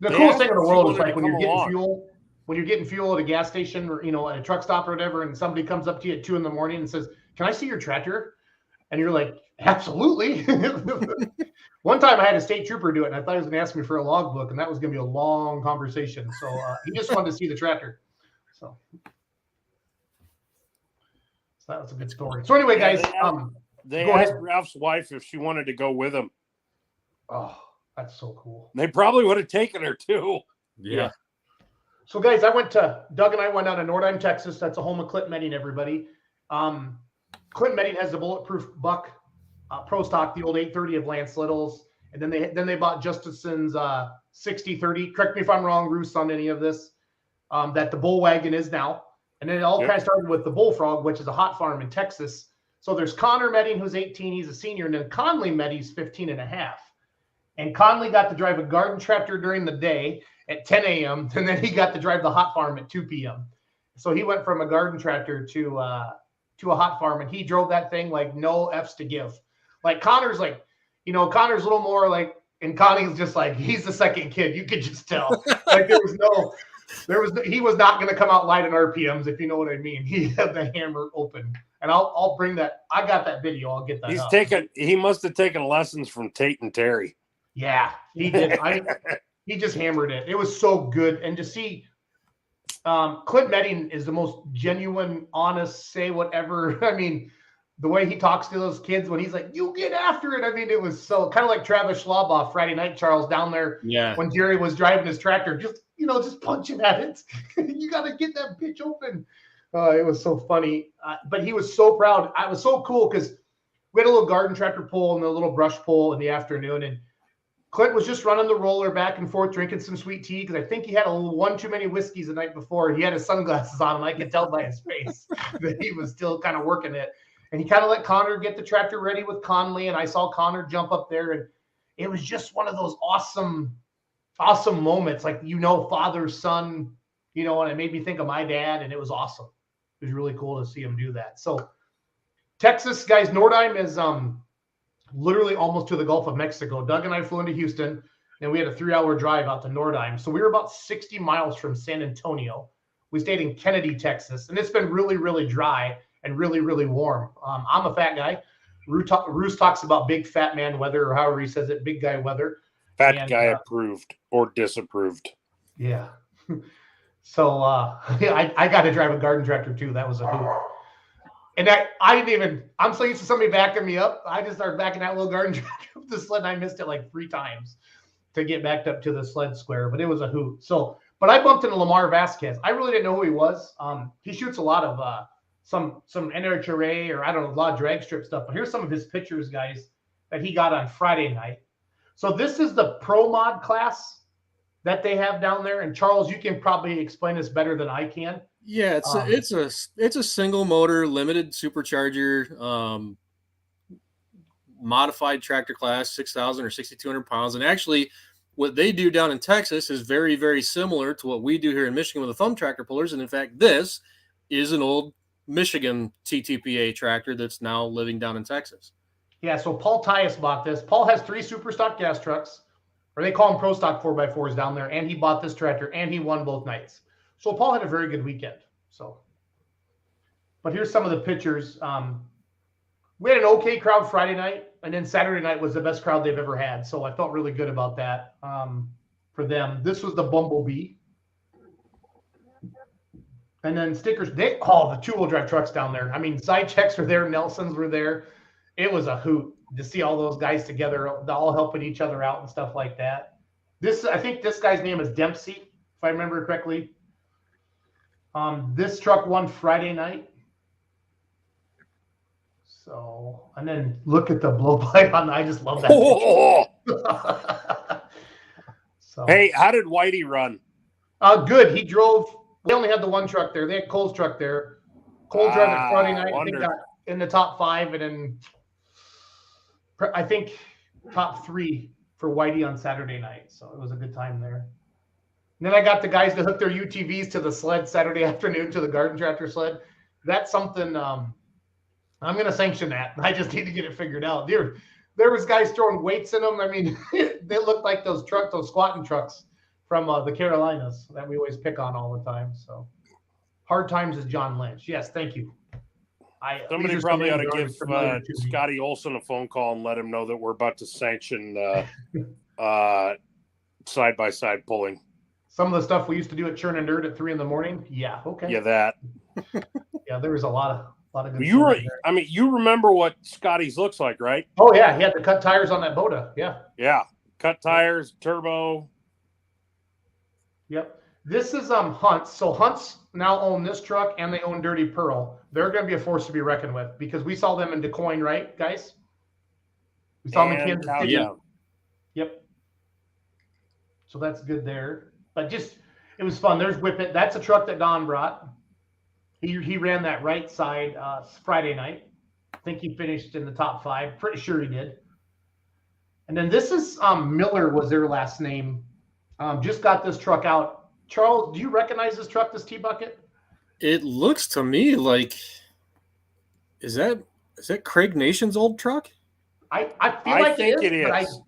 The coolest thing in the world is like when you're getting fuel at a gas station or at a truck stop or whatever, and somebody comes up to you at 2 a.m. and says, "Can I see your tractor?" And you're like, "Absolutely." One time I had a state trooper do it, and I thought he was going to ask me for a logbook, and that was going to be a long conversation. So he just wanted to see the tractor. So that was a good story. So anyway, guys, they asked Ralph's wife if she wanted to go with him. Oh, that's so cool. They probably would have taken her too. Yeah. So guys, Doug and I went out to Nordheim, Texas. That's a home of Clint Medding, everybody. Clint Medding has the bulletproof buck pro stock, the old 830 of Lance Little's, and then they bought Justison's 6030. Correct me if I'm wrong, Roos, on any of this. That the bull wagon is now, and then it all kind of started with the Bullfrog, which is a hot farm in Texas. So there's Connor Medding, who's 18, he's a senior, and then Conley Medding's 15 and a half. And Conley got to drive a garden tractor during the day at 10 a.m. and then he got to drive the hot farm at 2 p.m. So he went from a garden tractor to a hot farm, and he drove that thing like no F's to give. Like Connor's Connor's a little more like, and Connie's just like, he's the second kid. You could just tell. Like he was not going to come out light in RPMs, if you know what I mean. He had the hammer open, and I'll bring that. I got that video. I'll get that. He must have taken lessons from Tate and Terry. Yeah, he did. He just hammered it. It was so good. And to see Clint Medding is the most genuine, honest, say whatever. I mean, the way he talks to those kids when he's like, "You get after it." I mean, it was so kind of like Travis Schlabaugh Friday night, Charles, down there when Jerry was driving his tractor, just punching at it. You got to get that bitch open. It was so funny. But he was so proud. I was so cool because we had a little garden tractor pull and a little brush pull in the afternoon, and Clint was just running the roller back and forth, drinking some sweet tea because I think he had one too many whiskeys the night before. He had his sunglasses on, and I could tell by his face that he was still kind of working it. And he kind of let Connor get the tractor ready with Conley, and I saw Connor jump up there, and it was just one of those awesome moments, like father, son, and it made me think of my dad, and it was awesome. It was really cool to see him do that. So Texas, guys, Nordheim is literally almost to the Gulf of Mexico. Doug and I flew into Houston, and we had a 3-hour drive out to Nordheim. So we were about 60 miles from San Antonio. We stayed in Kennedy, Texas, and it's been really, really dry and really, really warm. I'm a fat guy. Roos talks about big fat man weather, or however he says it, big guy weather. Fat guy approved or disapproved. Yeah. So I got to drive a garden tractor too. That was a hoot. And I'm so used to somebody backing me up. I just started backing that little garden tractor up the sled, and I missed it like 3 times to get backed up to the sled square, but it was a hoot. So, but I bumped into Lamar Vasquez. I really didn't know who he was. He shoots a lot of some NHRA or I don't know, a lot of drag strip stuff. But here's some of his pictures, guys, that he got on Friday night. So this is the Pro Mod class that they have down there. And Charles, you can probably explain this better than I can. Yeah, it's a single motor limited supercharger modified tractor class, 6,000 or 6,200 pounds. And actually, what they do down in Texas is very, very similar to what we do here in Michigan with the thumb tractor pullers. And in fact, this is an old Michigan TTPA tractor that's now living down in Texas. Yeah, so Paul Tyus bought this. Paul has 3 super stock gas trucks, or they call them pro stock 4x4s down there, and he bought this tractor, and he won both nights. So Paul had a very good weekend. But here's some of the pictures. We had an okay crowd Friday night, and then Saturday night was the best crowd they've ever had. So I felt really good about that for them. This was the Bumblebee. And then stickers. The 2-wheel drive trucks down there. I mean, Zycheks are there. Nelsons were there. it was a hoot to see all those guys together, all helping each other out and stuff like that. I think this guy's name is Dempsey, if I remember correctly. This truck won Friday night. So, and then look at the blowpipe on. I just love that. Oh! So, hey, how did Whitey run? Good. He drove. They only had the one truck there. They had Cole's truck there. Cole drove it Friday night. I think got in the top 5, and then I think top 3 for Whitey on Saturday night. So it was a good time there. And then I got the guys to hook their UTVs to the sled Saturday afternoon, to the garden tractor sled. That's something I'm going to sanction that. I just need to get it figured out. There was guys throwing weights in them. I mean, they looked like those squatting trucks from the Carolinas that we always pick on all the time. So hard times is John Lynch. Yes, thank you. Somebody probably ought to give Scotty Olson a phone call and let him know that we're about to sanction side-by-side pulling. Some of the stuff we used to do at Churn and Dirt at 3 a.m. Yeah, okay. Yeah, that. Yeah, there was a lot of good stuff. You remember what Scotty's looks like, right? Oh yeah, he had to cut tires on that Boda. Yeah. Yeah, cut tires, turbo. Yep. This is Hunt's. So Hunt's now own this truck, and they own Dirty Pearl. They're going to be a force to be reckoned with, because we saw them in DuQuoin, right, guys? We saw them in Kansas City. Yeah. Yep. So that's good there. But it was fun. There's Whippet. That's a truck that Don brought. He ran that right side Friday night. I think he finished in the top 5. Pretty sure he did. And then this is Miller was their last name. Just got this truck out. Charles, do you recognize this truck, this T-Bucket? It looks to me like, is that Craig Nation's old truck? I feel like it is.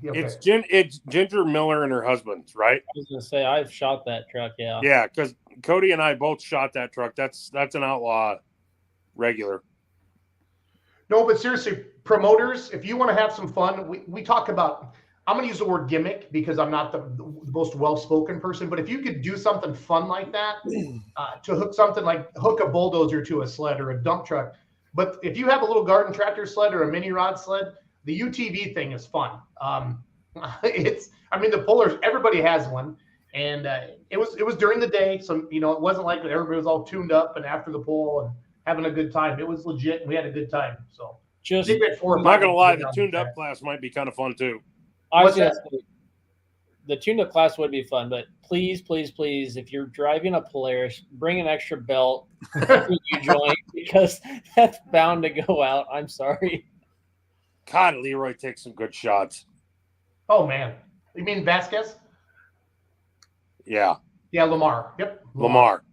Okay. It's Ginger Miller and her husband, right? I was gonna say I've shot that truck, yeah. Yeah, because Cody and I both shot that truck. That's an outlaw regular. No, but seriously, promoters, if you want to have some fun, we talk about. I'm going to use the word gimmick because I'm not the most well-spoken person. But if you could do something fun like that, to hook a bulldozer to a sled or a dump truck. But if you have a little garden tractor sled or a mini rod sled, the UTV thing is fun. The pullers, everybody has one. And it was during the day. So, it wasn't like everybody was all tuned up and after the pull and having a good time. It was legit. And we had a good time. So I'm not going to lie. The tuned up class might be kind of fun too. I was going to say, the tune-up class would be fun, but please, please, please, if you're driving a Polaris, bring an extra belt you joint, because that's bound to go out. I'm sorry. God, Leroy takes some good shots. Oh, man. You mean Vasquez? Yeah. Yeah, Lamar. Yep. Lamar.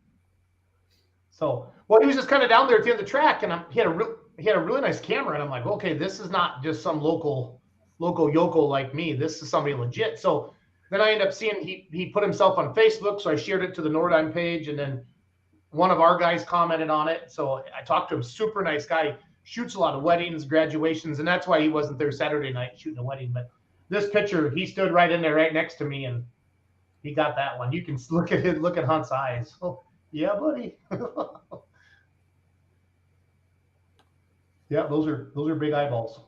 So, he was just kind of down there at the end of the track, and he had a really nice camera, and I'm like, okay, this is not just some local yokel like me. This is somebody legit. So then I ended up seeing he put himself on Facebook, so I shared it to the Nordheim page, and then one of our guys commented on it. So I talked to him. Super nice guy. Shoots a lot of weddings, graduations, and that's why he wasn't there Saturday night shooting a wedding. But this picture, he stood right in there, right next to me, and he got that one. You can look at Hunt's eyes. Oh, yeah, buddy. Yeah, those are big eyeballs.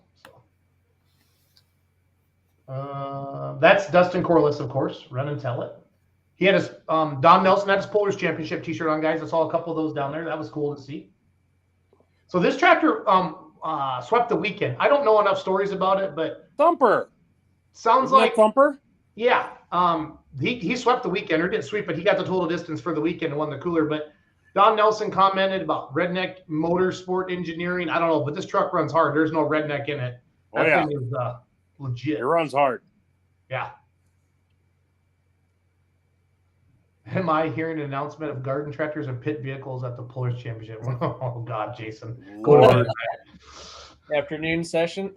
That's Dustin Corliss, of course. Run and tell it. He had his Don Nelson had his Pullers Championship T-shirt on, guys. I saw a couple of those down there. That was cool to see. So this tractor swept the weekend. I don't know enough stories about it, but Thumper sounds Isn't like that Thumper. Yeah, he swept the weekend, or didn't sweep, but he got the total distance for the weekend and won the cooler. But Don Nelson commented about redneck motorsport engineering. I don't know, but this truck runs hard. There's no redneck in it. That thing is legit. It runs hard. Yeah. Am I hearing an announcement of garden tractors and pit vehicles at the Pullers Championship? Oh, God, Jason. Lord. Afternoon session.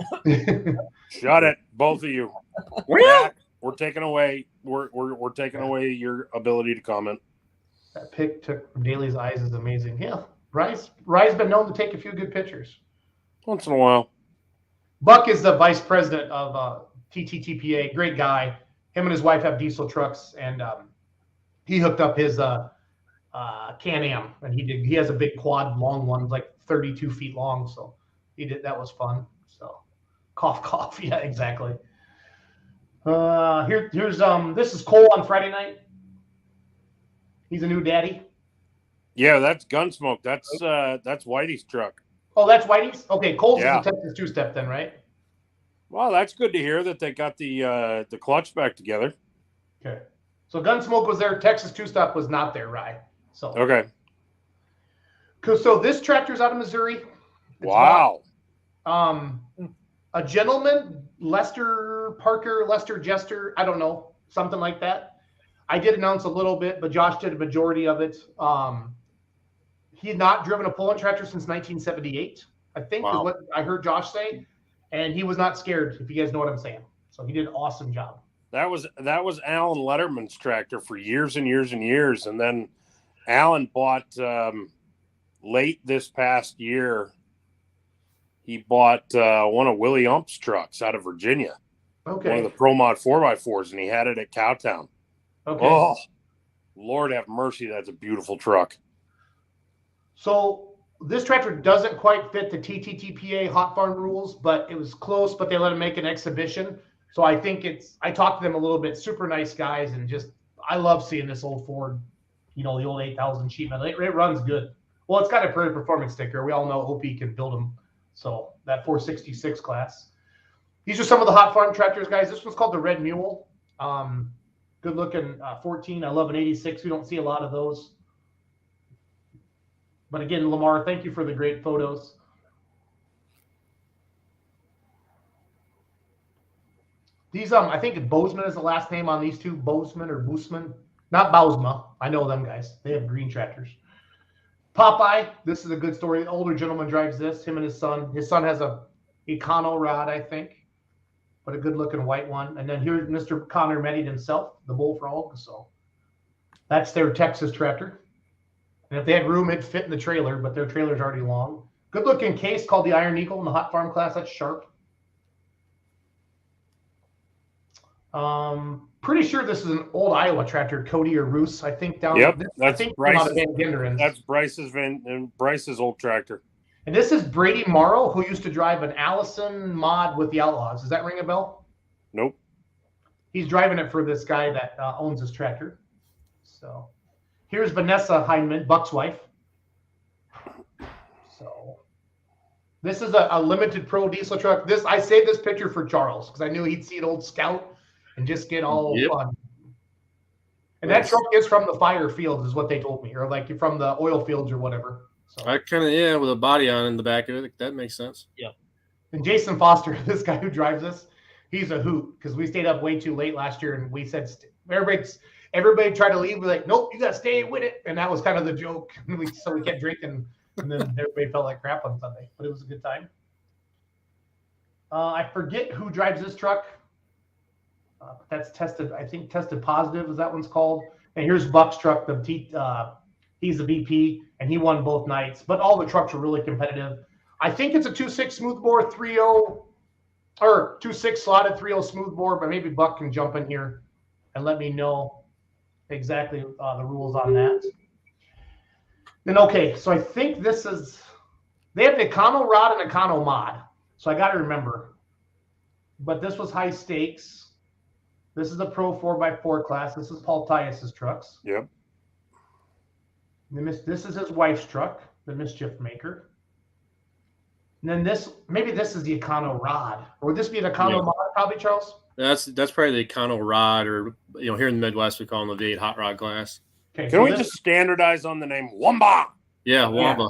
Shut it, both of you. We're taking away. We're taking away your ability to comment. That pic took from Daly's eyes is amazing. Yeah, Rye's been known to take a few good pictures. Once in a while. Buck is the vice president of TTTPA. Great guy. Him and his wife have diesel trucks, and he hooked up his Can-Am, and he has a big quad, long one, like 32 feet long. So He did. That was fun. So, cough, cough. Yeah, exactly. Here's this is Cole on Friday night. He's a new daddy. Yeah, that's Gunsmoke. That's Whitey's truck. Oh, that's Whitey's? Okay, Cole's is a Texas two-step then, right? Well, that's good to hear that they got the clutch back together. Okay. So Gunsmoke was there. Texas two-step was not there, right? So okay. So this tractor's out of Missouri. Wow. A gentleman, Lester Jester, I don't know, something like that. I did announce a little bit, but Josh did a majority of it. He had not driven a pulling tractor since 1978, I think, is what I heard Josh say. And he was not scared, if you guys know what I'm saying. So he did an awesome job. That was Alan Letterman's tractor for years and years and years. And then Alan bought late this past year, he bought one of Willie Ump's trucks out of Virginia. Okay. One of the Pro Mod 4x4s, and he had it at Cowtown. Okay. Oh, Lord have mercy. That's a beautiful truck. So this tractor doesn't quite fit the TTTPA hot farm rules, but it was close, but they let him make an exhibition. So I think I talked to them a little bit, super nice guys, and I love seeing this old Ford, the old 8000 sheet metal. It runs good. Well, it's got a Prairie Performance sticker. We all know OP can build them. So that 466 class. These are some of the hot farm tractors, guys. This one's called the Red Mule. Good looking 14. I love an 86. We don't see a lot of those. But again, Lamar, thank you for the great photos. These, I think Bozeman is the last name on these two. Bozeman or Boosman. Not Bausma. I know them guys. They have green tractors. Popeye, this is a good story. The older gentleman drives this, him and his son. His son has a Econo rod, I think, but a good-looking white one. And then here's Mr. Connor Medied himself, the Bullfrog. So that's their Texas tractor. And if they had room, it'd fit in the trailer, but their trailer's already long. Good-looking case called the Iron Eagle in the hot farm class. That's sharp. Pretty sure this is an old Iowa tractor, Cody or Roos. I think down. Yep, that's Bryce's old tractor. And this is Brady Morrow, who used to drive an Allison mod with the Outlaws. Does that ring a bell? Nope. He's driving it for this guy that owns his tractor. So here's Vanessa Heineman, Buck's wife. So this is a limited pro diesel truck. I saved this picture for Charles because I knew he'd see an old Scout and just get all fun. And that truck is from the fire fields, is what they told me, or like from the oil fields or whatever. So I kind of, with a body on in the back of it. That makes sense. Yeah. And Jason Foster, this guy who drives this, he's a hoot because we stayed up way too late last year and we said, everybody tried to leave. We're like, nope, you got to stay with it. And that was kind of the joke. So we kept drinking and then everybody felt like crap on Sunday, but it was a good time. I forget who drives this truck. That's tested positive, as that one's called. And here's Buck's truck. He's the VP, and he won both nights. But all the trucks were really competitive. I think it's a 2.6 smoothbore 3.0, or 2.6 slotted 3.0 smoothbore, but maybe Buck can jump in here and let me know exactly the rules on that. Then, okay, so I think they have the Econo rod and Econo mod. So I got to remember. But this was high stakes. This is a Pro 4x4 class. This is Paul Tyus's trucks. Yep. This is his wife's truck, the Mischief Maker. And then this is the Econo rod. Or would this be an Econo mod, probably, Charles? That's probably the Econo rod, or here in the Midwest we call them the V8 hot rod class. Okay, Can we just standardize on the name Wamba? Yeah, Wamba.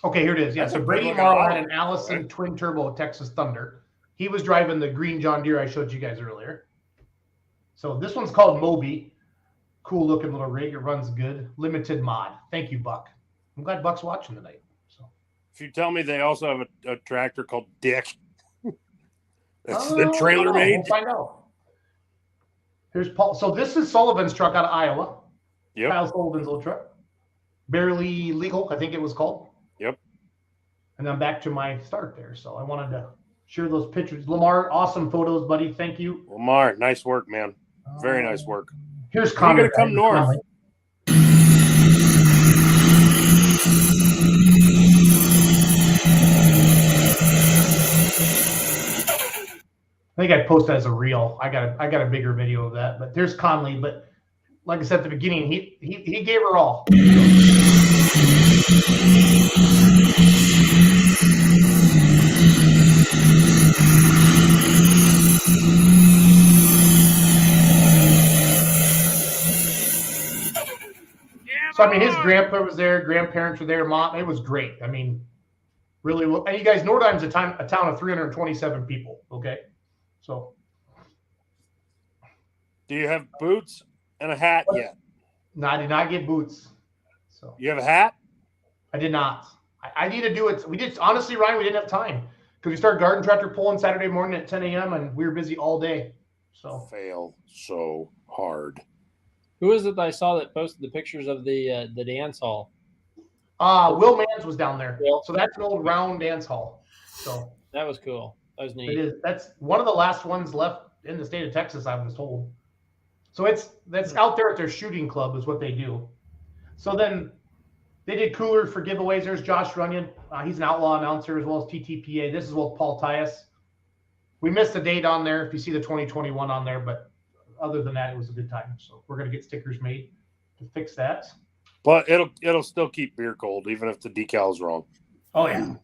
Okay, here it is. Yeah, so Brady Morrow had an Allison twin turbo Texas Thunder. He was driving the green John Deere I showed you guys earlier. So this one's called Moby. Cool looking little rig. It runs good. Limited mod. Thank you, Buck. I'm glad Buck's watching tonight. So if you tell me they also have a tractor called Dick, that's the trailer made. We'll find out. Here's Paul. So this is Sullivan's truck out of Iowa. Yep. Kyle Sullivan's old truck. Barely Legal, I think it was called. Yep. And then back to my start there. So I wanted to share those pictures. Lamar, awesome photos, buddy. Thank you. Lamar, nice work, man. Very nice work. Here's Connor. You're going to come north. I think I posted as a reel. I got a bigger video of that. But there's Conley. But like I said at the beginning, he gave her all. So I mean, his grandpa was there, grandparents were there, mom. It was great. I mean, really. And you guys, Nordheim's a town of 327 people. Okay, so. Do you have boots and a hat yet? No, I did not get boots. So you have a hat? I did not. I need to do it. We did, honestly, Ryan, we didn't have time because we started garden tractor pulling Saturday morning at 10 a.m. and we were busy all day. So fail so hard. Who is it that I saw that posted the pictures of the dance hall? Will Mans was down there. Will. So that's an old round dance hall. So that was cool. That was neat. It is. That's one of the last ones left in the state of Texas, I was told. So that's out there at their shooting club is what they do. So then they did coolers for giveaways. There's Josh Runyon. He's an outlaw announcer as well as TTPA. This is well Paul Tyus. We missed the date on there if you see the 2021 on there, but other than that, it was a good time. So we're going to get stickers made to fix that. But it'll still keep beer cold, even if the decal's wrong. Oh, yeah.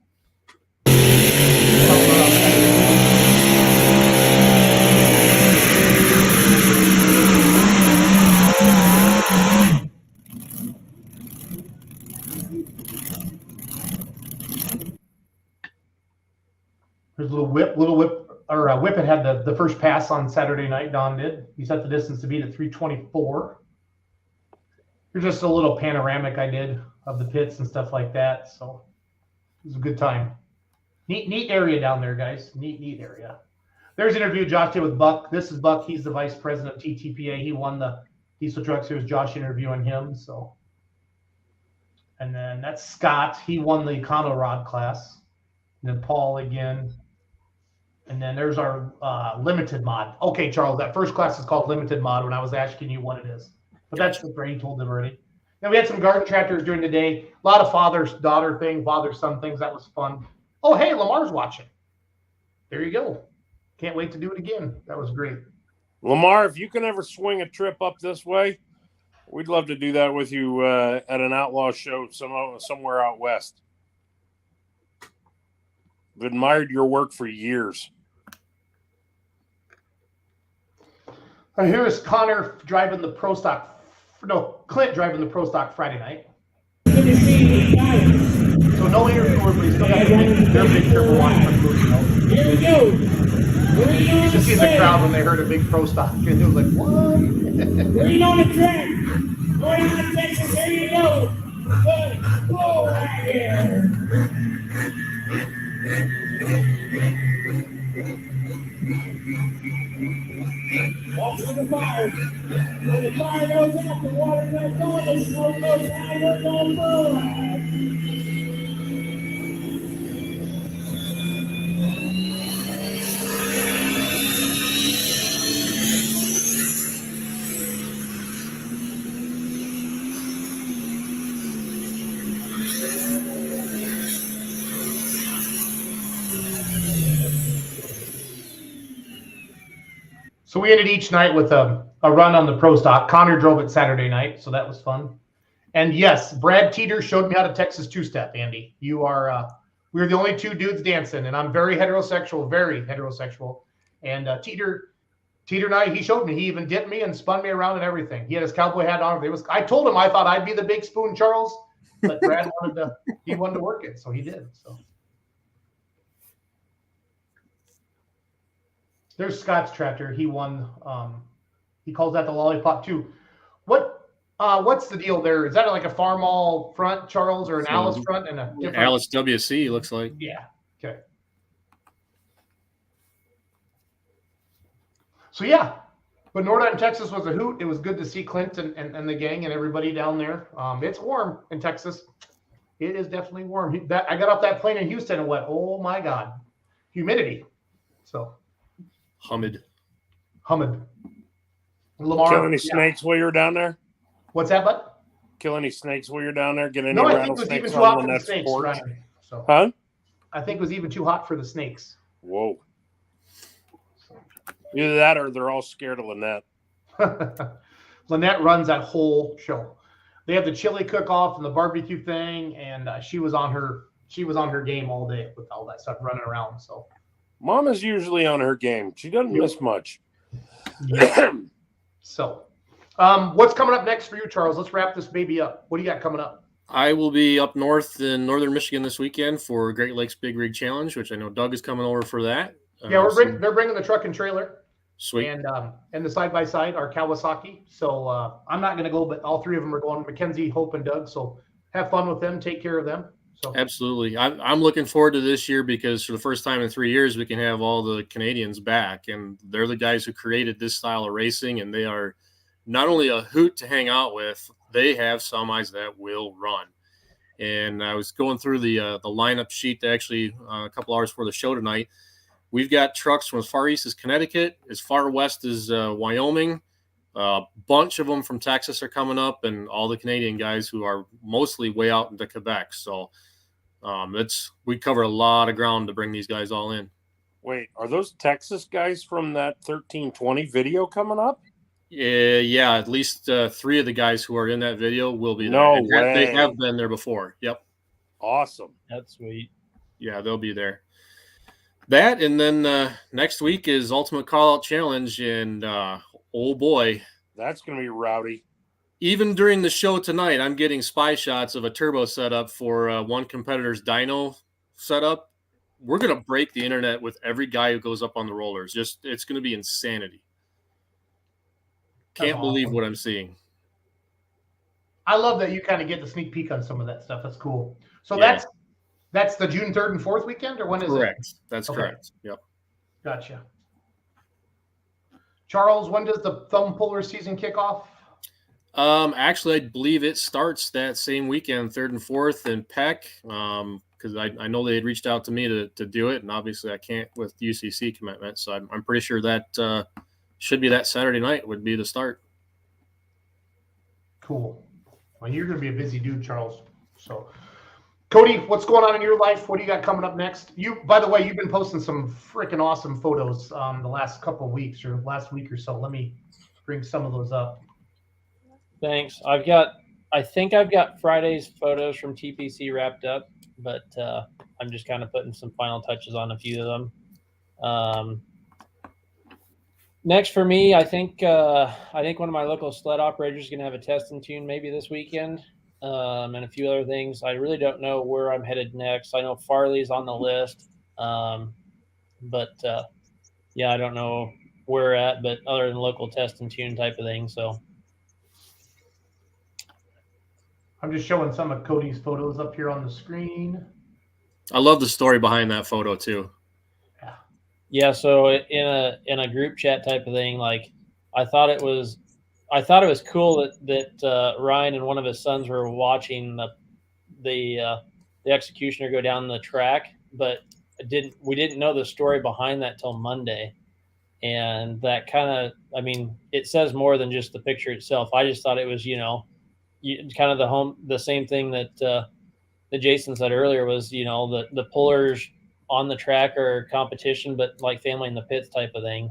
There's a little Whippet had the first pass on Saturday night. Don did. He set the distance to beat at 3:24. Here's just a little panoramic I did of the pits and stuff like that. So it was a good time. Neat area down there, guys. Neat area. There's an interview Josh did with Buck. This is Buck. He's the vice president of TTPA. He won the Diesel Truck Series. Josh interviewing him. So, and then that's Scott. He won the Econo Rod class. And then Paul again. And then there's our limited mod. Okay, Charles, that first class is called limited mod when I was asking you what it is. But that's what Brady told them already. Then we had some garden tractors during the day. A lot of father-daughter things, father-son things. That was fun. Oh, hey, Lamar's watching. There you go. Can't wait to do it again. That was great. Lamar, if you can ever swing a trip up this way, we'd love to do that with you at an outlaw show somewhere out west. I've admired your work for years. Here's Connor driving the Pro Stock. No, Clint driving the Pro Stock Friday night. So no interviewer, but he's still got their big turbo on. Here we go. You should see the crowd when they heard a big Pro Stock. And it was like, what? Green on the track. Going on to Texas. Here you go. Whoa, right here. Walk to the fire. When the fire goes out, the water goes on, the smoke goes out, we're going forward. So we ended each night with a run on the Pro Stock. Connor drove it Saturday night, so that was fun. And yes, Brad Teeter showed me how to Texas two-step, Andy. You are, we were the only two dudes dancing, and I'm very heterosexual. And Teeter and I, he showed me. He even dipped me and spun me around and everything. He had his cowboy hat on. I told him I thought I'd be the big spoon, Charles, but Brad wanted to work it, so he did. So. There's Scott's tractor. He won. He calls that the lollipop too. What's the deal there? Is that like a Farmall front, Charles, or an Alice front and a different? Alice WC looks like. Yeah. Okay. So yeah, but Nordheim, Texas was a hoot. It was good to see Clint and the gang and everybody down there. It's warm in Texas. It is definitely warm. I got off that plane in Houston and went, oh my God, humidity. So. Humid. Lamar. Kill any snakes while you were down there? What's that, bud? Kill any snakes while you're down there? Get any no, I think it was even too hot for the snakes. So. Huh? I think it was even too hot for the snakes. Whoa. Either that or they're all scared of Lynette. Lynette runs that whole show. They have the chili cook-off and the barbecue thing, and she was on her game all day with all that stuff running around. So, Mama's usually on her game. She doesn't miss much. Yeah. So, what's coming up next for you, Charles? Let's wrap this baby up. What do you got coming up? I will be up north in northern Michigan this weekend for Great Lakes Big Rig Challenge, which I know Doug is coming over for that. Yeah, they're bringing the truck and trailer. Sweet. And the side-by-side are Kawasaki. So I'm not going to go, but all three of them are going, Mackenzie, Hope, and Doug. So have fun with them. Take care of them. So absolutely. I'm looking forward to this year because for the first time in 3 years, we can have all the Canadians back. And they're the guys who created this style of racing. And they are not only a hoot to hang out with, they have semis that will run. And I was going through the lineup sheet actually a couple hours before the show tonight. We've got trucks from as far east as Connecticut, as far west as Wyoming. A bunch of them from Texas are coming up, and all the Canadian guys who are mostly way out into Quebec. So we cover a lot of ground to bring these guys all in. Wait, are those Texas guys from that 1320 video coming up? Yeah, at least 3 of the guys who are in that video will be there. No way. They have been there before. Yep. Awesome. That's sweet. Yeah, they'll be there. That, and then next week is Ultimate Call Out Challenge, and oh boy. That's going to be rowdy. Even during the show tonight, I'm getting spy shots of a turbo setup for one competitor's dyno setup. We're going to break the internet with every guy who goes up on the rollers. It's going to be insanity. Can't believe what I'm seeing. I love that you kind of get the sneak peek on some of that stuff. That's cool. So yeah. That's the June 3rd and 4th weekend, or when is correct. it? That's correct. Yep. Gotcha. Charles, when does the thumb puller season kick off? Actually, I believe it starts that same weekend, 3rd and 4th in Peck, because I know they had reached out to me to do it, and obviously I can't with UCC commitment, so I'm pretty sure that should be that Saturday night would be the start. Cool. Well, you're going to be a busy dude, Charles. So, Cody, what's going on in your life? What do you got coming up next? By the way, you've been posting some freaking awesome photos the last couple of weeks or last week or so. Let me bring some of those up. Thanks. I think I've got Friday's photos from TPC wrapped up, but I'm just kind of putting some final touches on a few of them. Next for me, I think one of my local sled operators is going to have a test and tune maybe this weekend, and a few other things. I really don't know where I'm headed next. I know Farley's on the list, but yeah, I don't know where we're at, but other than local test and tune type of thing. So I'm just showing some of Cody's photos up here on the screen. I love the story behind that photo too. Yeah, so in a group chat type of thing, like I thought it was cool that Ryan and one of his sons were watching the executioner go down the track, but we didn't know the story behind that till Monday, and that kind of, I mean, it says more than just the picture itself. I just thought it was kind of the same thing that Jason said earlier was the pullers on the track or competition, but like family in the pits type of thing.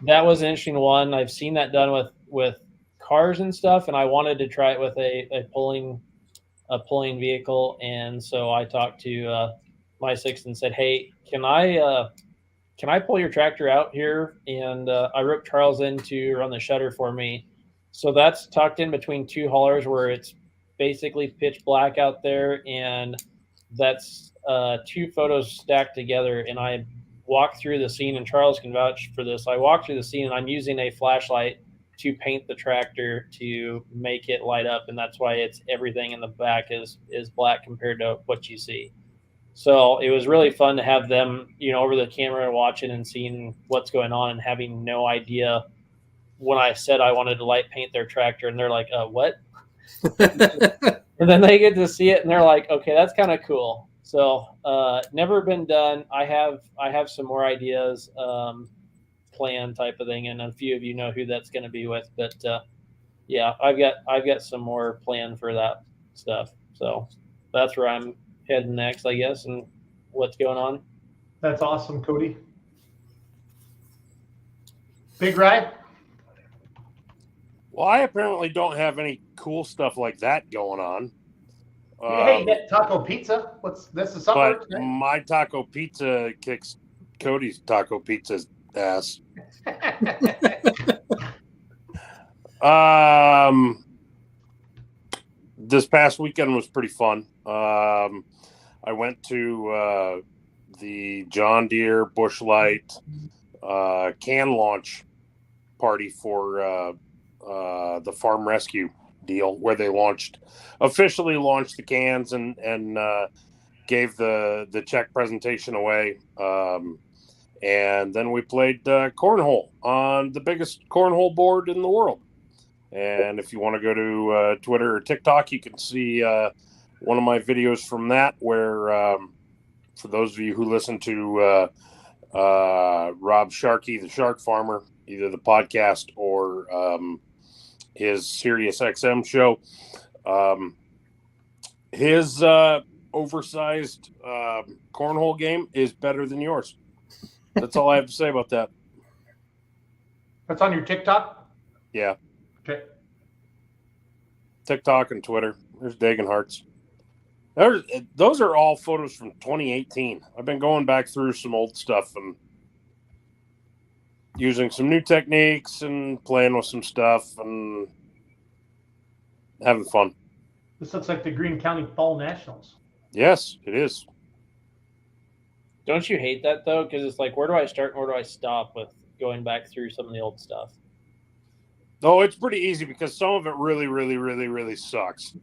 That was an interesting one. I've seen that done with cars and stuff, and I wanted to try it with a pulling vehicle. And so I talked to my six and said, "Hey, can I pull your tractor out here?" And I roped Charles in to run the shutter for me. So that's tucked in between two haulers where it's basically pitch black out there, and that's two photos stacked together. And I walked through the scene, and Charles can vouch for this. I walked through the scene, and I'm using a flashlight to paint the tractor to make it light up, and that's why it's everything in the back is black compared to what you see. So it was really fun to have them, over the camera watching and seeing what's going on and having no idea when I said I wanted to light paint their tractor, and they're like, what? And then they get to see it, and they're like, okay, that's kind of cool. So never been done. I have some more ideas, plan type of thing, and a few of you know who that's going to be with. But yeah, I've got some more plan for that stuff. So that's where I'm heading next, I guess, and what's going on. That's awesome, Cody. Big ride? Well, I apparently don't have any cool stuff like that going on. Hey, get taco pizza. This is summer? But my taco pizza kicks Cody's taco pizza's ass. This past weekend was pretty fun. I went to the John Deere Busch Light can launch party for the farm rescue deal, where they officially launched the cans and gave the check presentation away. And then we played cornhole on the biggest cornhole board in the world. And if you want to go to Twitter or TikTok, you can see one of my videos from that, where for those of you who listen to Rob Sharkey, the Shark Farmer, either the podcast or his Sirius XM show, his oversized cornhole game is better than yours. That's all I have to say about that. That's on your TikTok? Yeah. Okay. TikTok and Twitter. There's Dagan Hearts. Those are all photos from 2018. I've been going back through some old stuff and using some new techniques and playing with some stuff and having fun. This looks like the Greene County Fall Nationals. Yes, it is. Don't you hate that, though? Because it's like, where do I start and where do I stop with going back through some of the old stuff? Oh, it's pretty easy because some of it really, really, really, really sucks.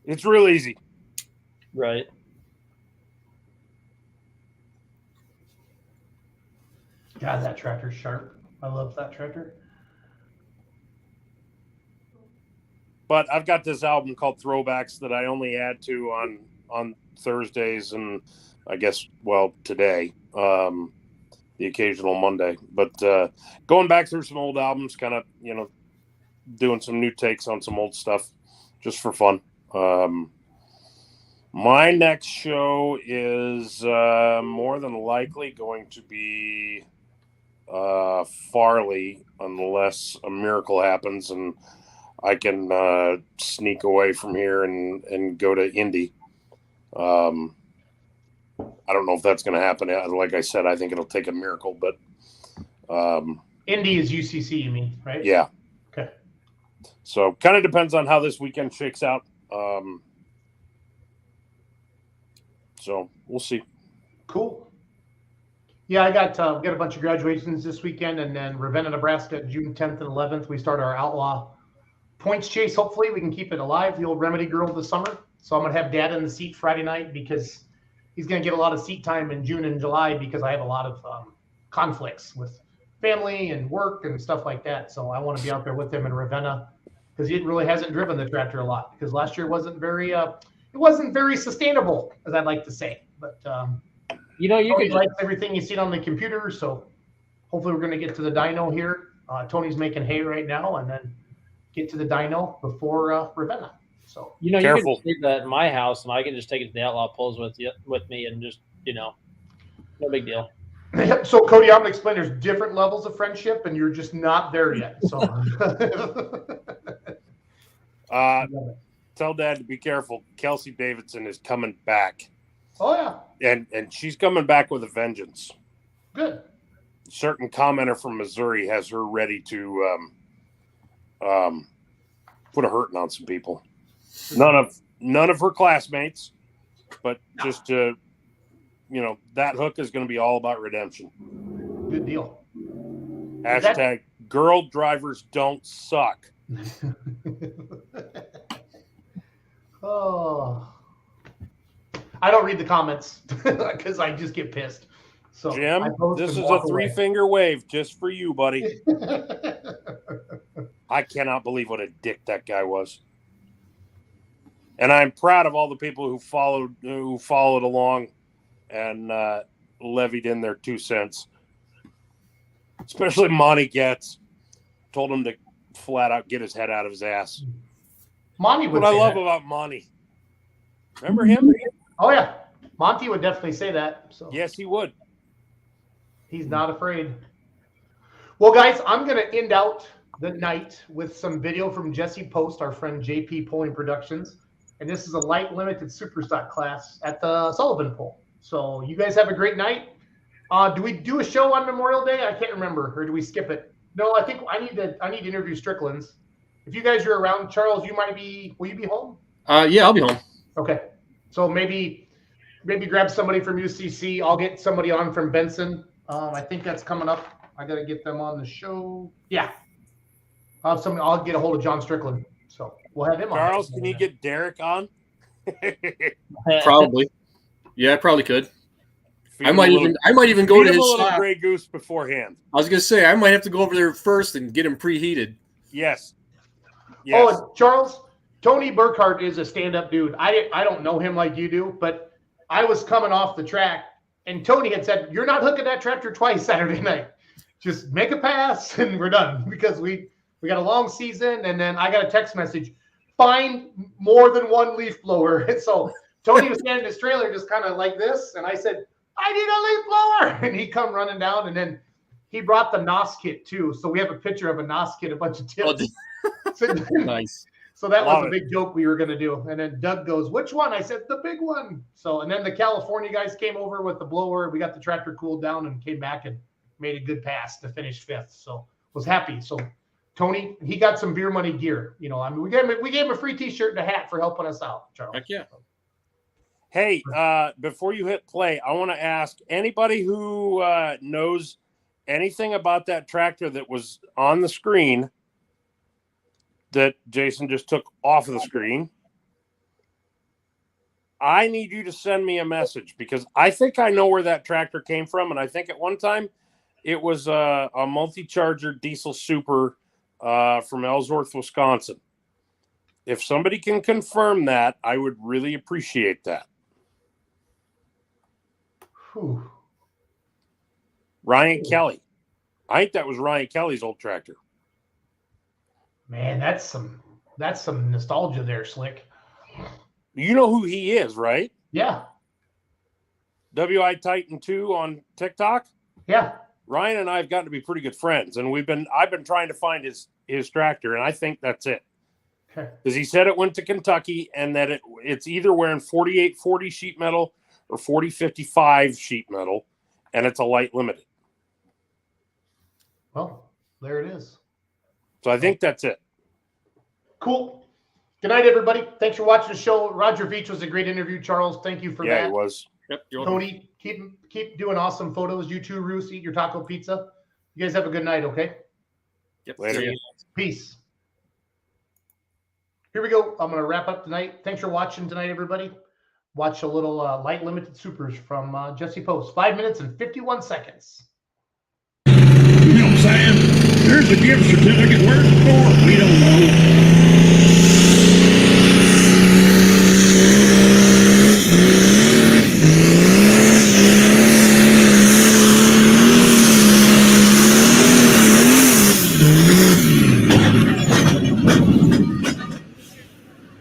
It's real easy. Right. God, that tractor's sharp. I love that tractor. But I've got this album called Throwbacks that I only add to on Thursdays and I guess, well, today, the occasional Monday. But going back through some old albums, kind of, doing some new takes on some old stuff just for fun. My next show is more than likely going to be Farley, unless a miracle happens and I can sneak away from here and go to Indy. I don't know if that's going to happen. Like I said, I think it'll take a miracle, but Indy is UCC, you mean, right? Yeah. Okay. So kind of depends on how this weekend shakes out. So we'll see. Cool. Yeah, I got a bunch of graduations this weekend, and then Ravenna, Nebraska, June 10th and 11th. We start our outlaw points chase. Hopefully, we can keep it alive. The old Remedy Girl this summer. So I'm gonna have Dad in the seat Friday night because he's gonna get a lot of seat time in June and July because I have a lot of conflicts with family and work and stuff like that. So I want to be out there with him in Ravenna because he really hasn't driven the tractor a lot because last year wasn't very sustainable, as I'd like to say. But you Tony likes everything you see on the computer, so hopefully we're going to get to the dyno here. Tony's making hay right now, and then get to the dyno before Ravenna. So you can take that at my house, and I can just take it to the outlaw pulls with me, and just no big deal. So Cody, I'm going to explain. There's different levels of friendship, and you're just not there yet. So tell Dad to be careful. Kelsey Davidson is coming back. Oh yeah, and she's coming back with a vengeance. Good. A certain commenter from Missouri has her ready to put a hurting on some people. None of her classmates, but just that hook is going to be all about redemption. Good deal. Hashtag girl drivers don't suck. Oh, I don't read the comments because I just get pissed. So Jim, this is a 3-finger wave just for you, buddy. I cannot believe what a dick that guy was. And I'm proud of all the people who followed along and levied in their 2 cents. Especially Monty Getz. Told him to flat out get his head out of his ass. Monty would. What I love about Monty. Remember him? Oh yeah, Monty would definitely say that. So yes, he would. He's not afraid. Well, guys, I'm going to end out the night with some video from Jesse Post, our friend JP Pulling Productions. And this is a light limited super stock class at the Sullivan Pull. So you guys have a great night. Do we do a show on Memorial Day? I can't remember. Or do we skip it? No, I think I need to interview Strickland's. If you guys are around, Charles, will you be home? Yeah, I'll be home. Okay. So maybe grab somebody from UCC. I'll get somebody on from Benson. I think that's coming up. I got to get them on the show. Yeah. I'll get a hold of John Strickland. So we'll have him on. Charles, can you get Derek on? Probably. Yeah, I probably could. I might even go to his shop. Grey Goose beforehand. I was gonna say I might have to go over there first and get him preheated. Yes. Oh, Charles, Tony Burkhardt is a stand-up dude. I don't know him like you do, but I was coming off the track and Tony had said, "You're not hooking that tractor twice Saturday night. Just make a pass and we're done," because we got a long season. And then I got a text message, find more than one leaf blower. And so Tony was standing in his trailer just kind of like this, and I said, "I need a leaf blower," and he come running down, and then he brought the NOS kit too. So we have a picture of a NOS kit, a bunch of tips. Nice. So that was a big joke we were going to do. And then Doug goes, "Which one?" I said, "The big one." So, and then the California guys came over with the blower. We got the tractor cooled down and came back and made a good pass to finish 5th. So was happy. So Tony, he got some beer money gear. You know, I mean, we gave him a free T-shirt and a hat for helping us out, Charles. Heck yeah. Hey, before you hit play, I want to ask anybody who knows anything about that tractor that was on the screen that Jason just took off of the screen. I need you to send me a message because I think I know where that tractor came from. And I think at one time it was a multi-charger diesel super from Ellsworth, Wisconsin. If somebody can confirm that, I would really appreciate that. Whew. Ryan Kelly. I think that was Ryan Kelly's old tractor. Man, that's some nostalgia there, Slick. You know who he is, right? Yeah. WI Titan 2 on TikTok? Yeah. Ryan and I have gotten to be pretty good friends, and I've been trying to find his tractor, and I think that's it. Because he said it went to Kentucky and that it's either wearing 4840 sheet metal or 4055 sheet metal, and it's a light limited. Well, there it is. So I think that's it. Cool. Good night, everybody. Thanks for watching the show. Roger Veach was a great interview, Charles. Thank you for that. Yeah, he was. Yep. Tony, keep doing awesome photos. You too, Roos. Eat your taco pizza. You guys have a good night, okay? Yep. Later. Peace. Here we go. I'm going to wrap up tonight. Thanks for watching tonight, everybody. Watch a little light limited supers from Jesse Post. 5 minutes and 51 seconds. You know what I'm saying? There's a gift certificate. Where's it for? We don't know.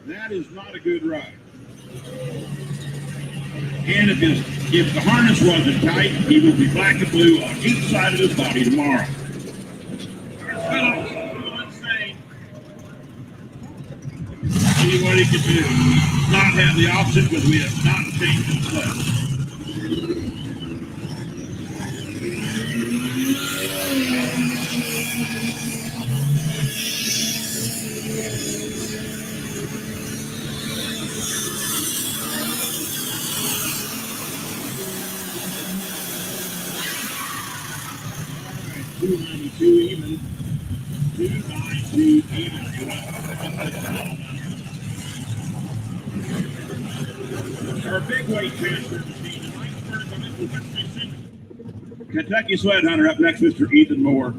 That is not a good ride. And if the harness wasn't tight, he would be black and blue on each side of his body tomorrow. Anybody can do not have the option, but we have not changed the clutch. $292 even. $292 even. Our big weight transfer machine. Kentucky Sled Hunter up next, Mr. Ethan Moore.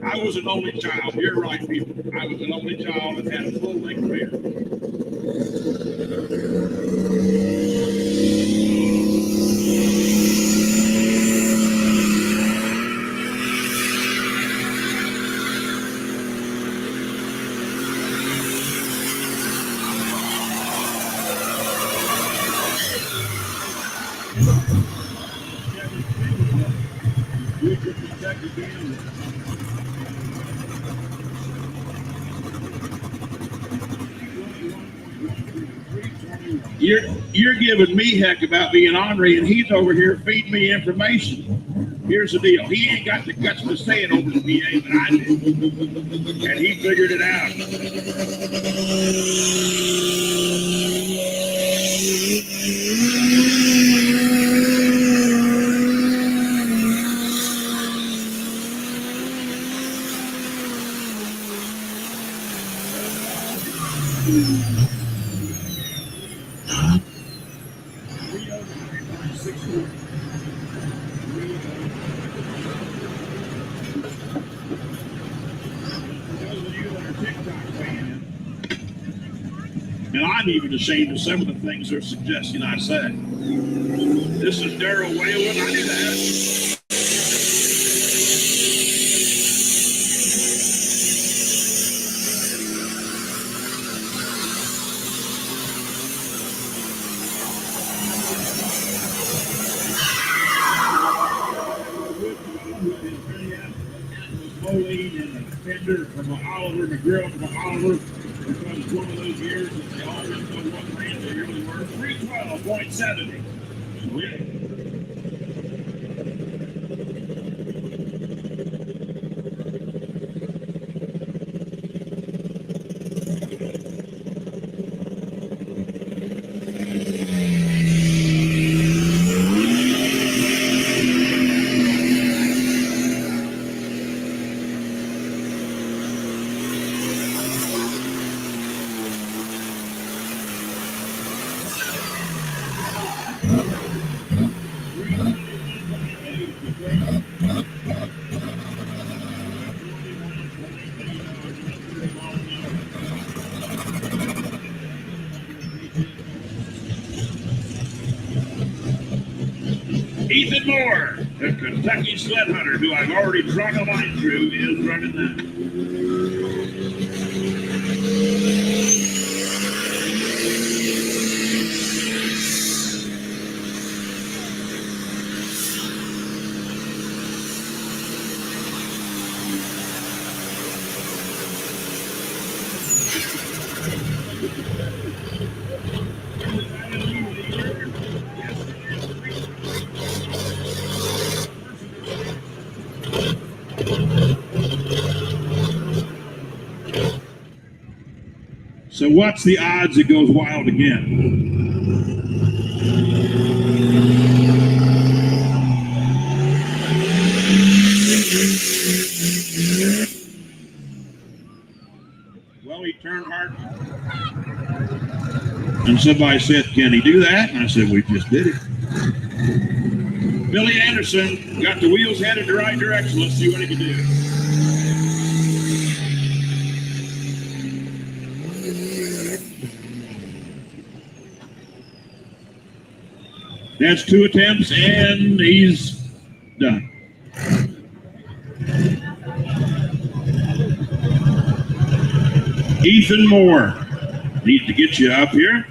I was an only child. You're right, people. I was an only child that had a full-length beard. Kentucky You're giving me heck about being ornery, and he's over here feeding me information. Here's the deal. He ain't got the guts to say it over the PA, but I did. And he figured it out. And I'm even ashamed of some of the things they're suggesting I said. This is Darrell Whalen. I knew that. From Oliver, the girl from Oliver, because one of those years that they all didn't know what brand they really were. 312.70. Ethan Moore, the Kentucky sled hunter, who I've already drawn a line through, is running that. So what's the odds it goes wild again? Well, he turned hard. And somebody said, can he do that? And I said, we just did it. Billy Anderson got the wheels headed the right direction. Let's see what he can do. That's 2 attempts, and he's done. Ethan Moore needs to get you up here.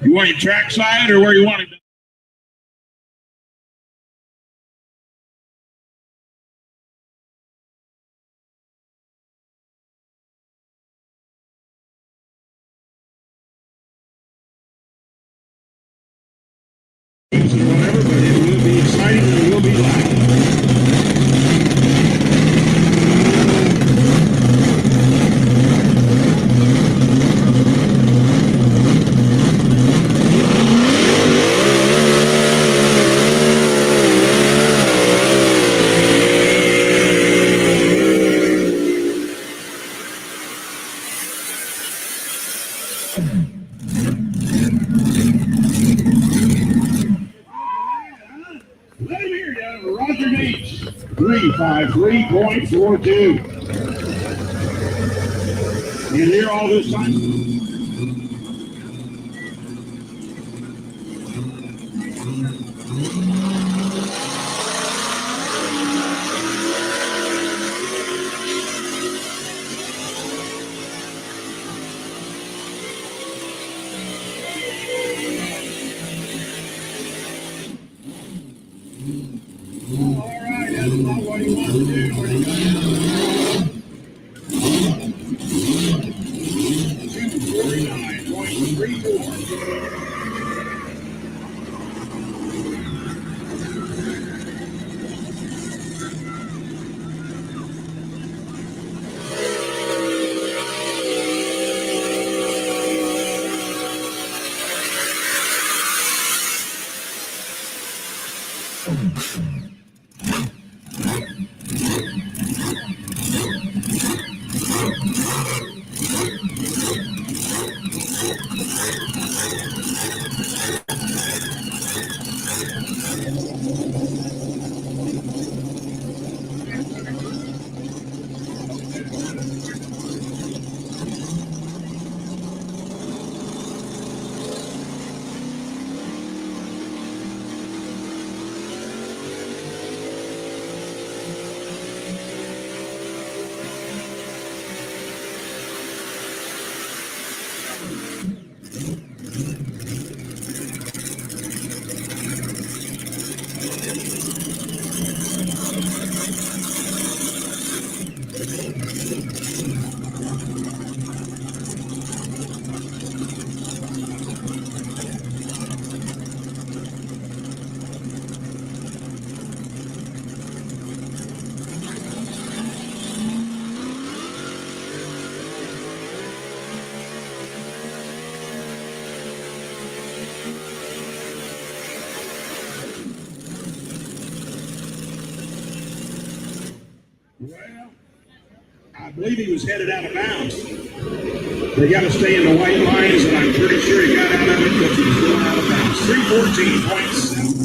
You want your trackside or where you want him to? Whatever, but it will be exciting and it will be live. Let him hear you, Roger Veach, 353.42. You hear all this time? What do you want to do? What do you got? 249.34. Well, I believe he was headed out of bounds. They got to stay in the white lines, and I'm pretty sure he got out of it because he was going out of bounds. 314.7.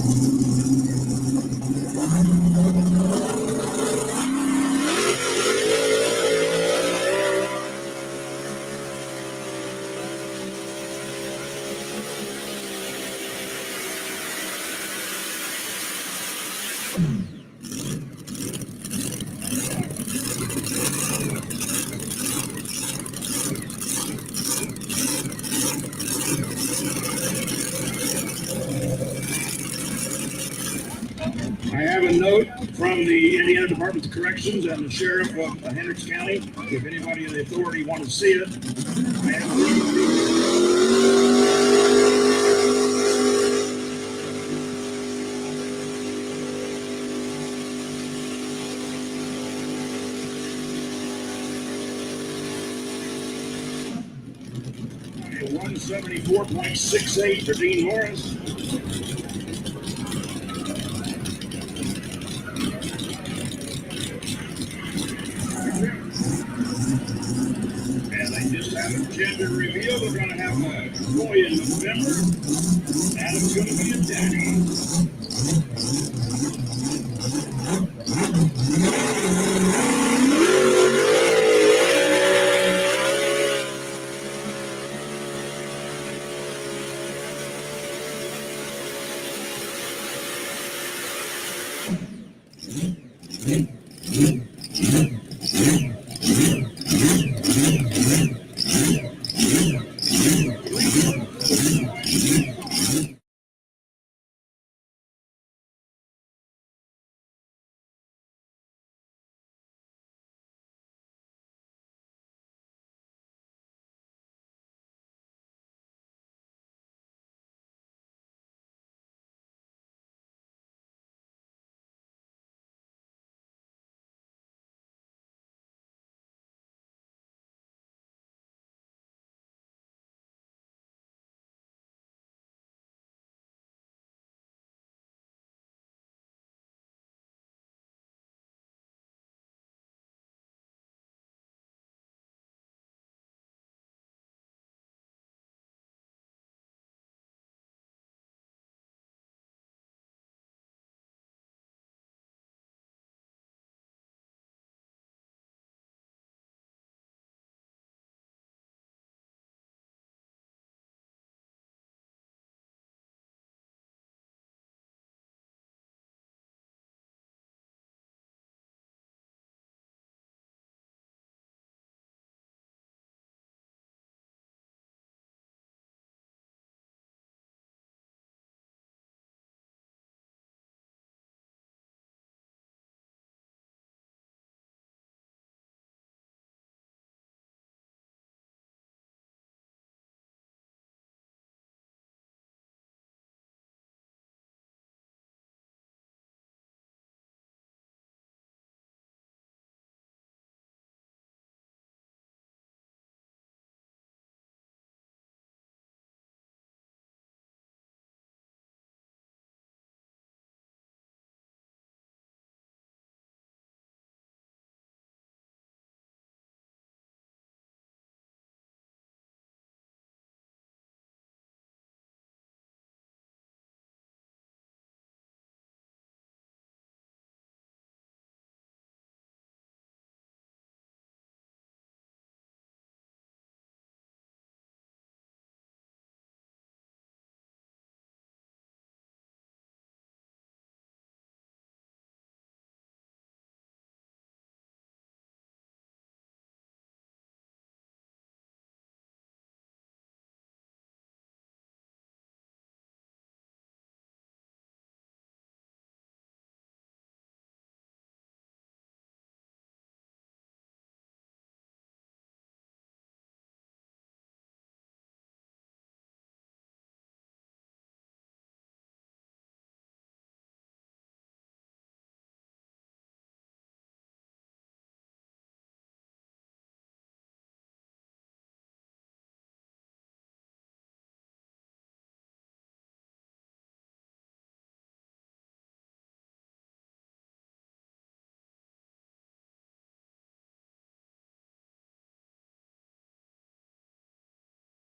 I have a note from the Indiana Department of Corrections and the Sheriff of Hendricks County. If anybody in the authority wants to see it, I have a 174.68 for Dean Morris. Gender reveal. They're going to have a boy in November. Adam's going to be a daddy.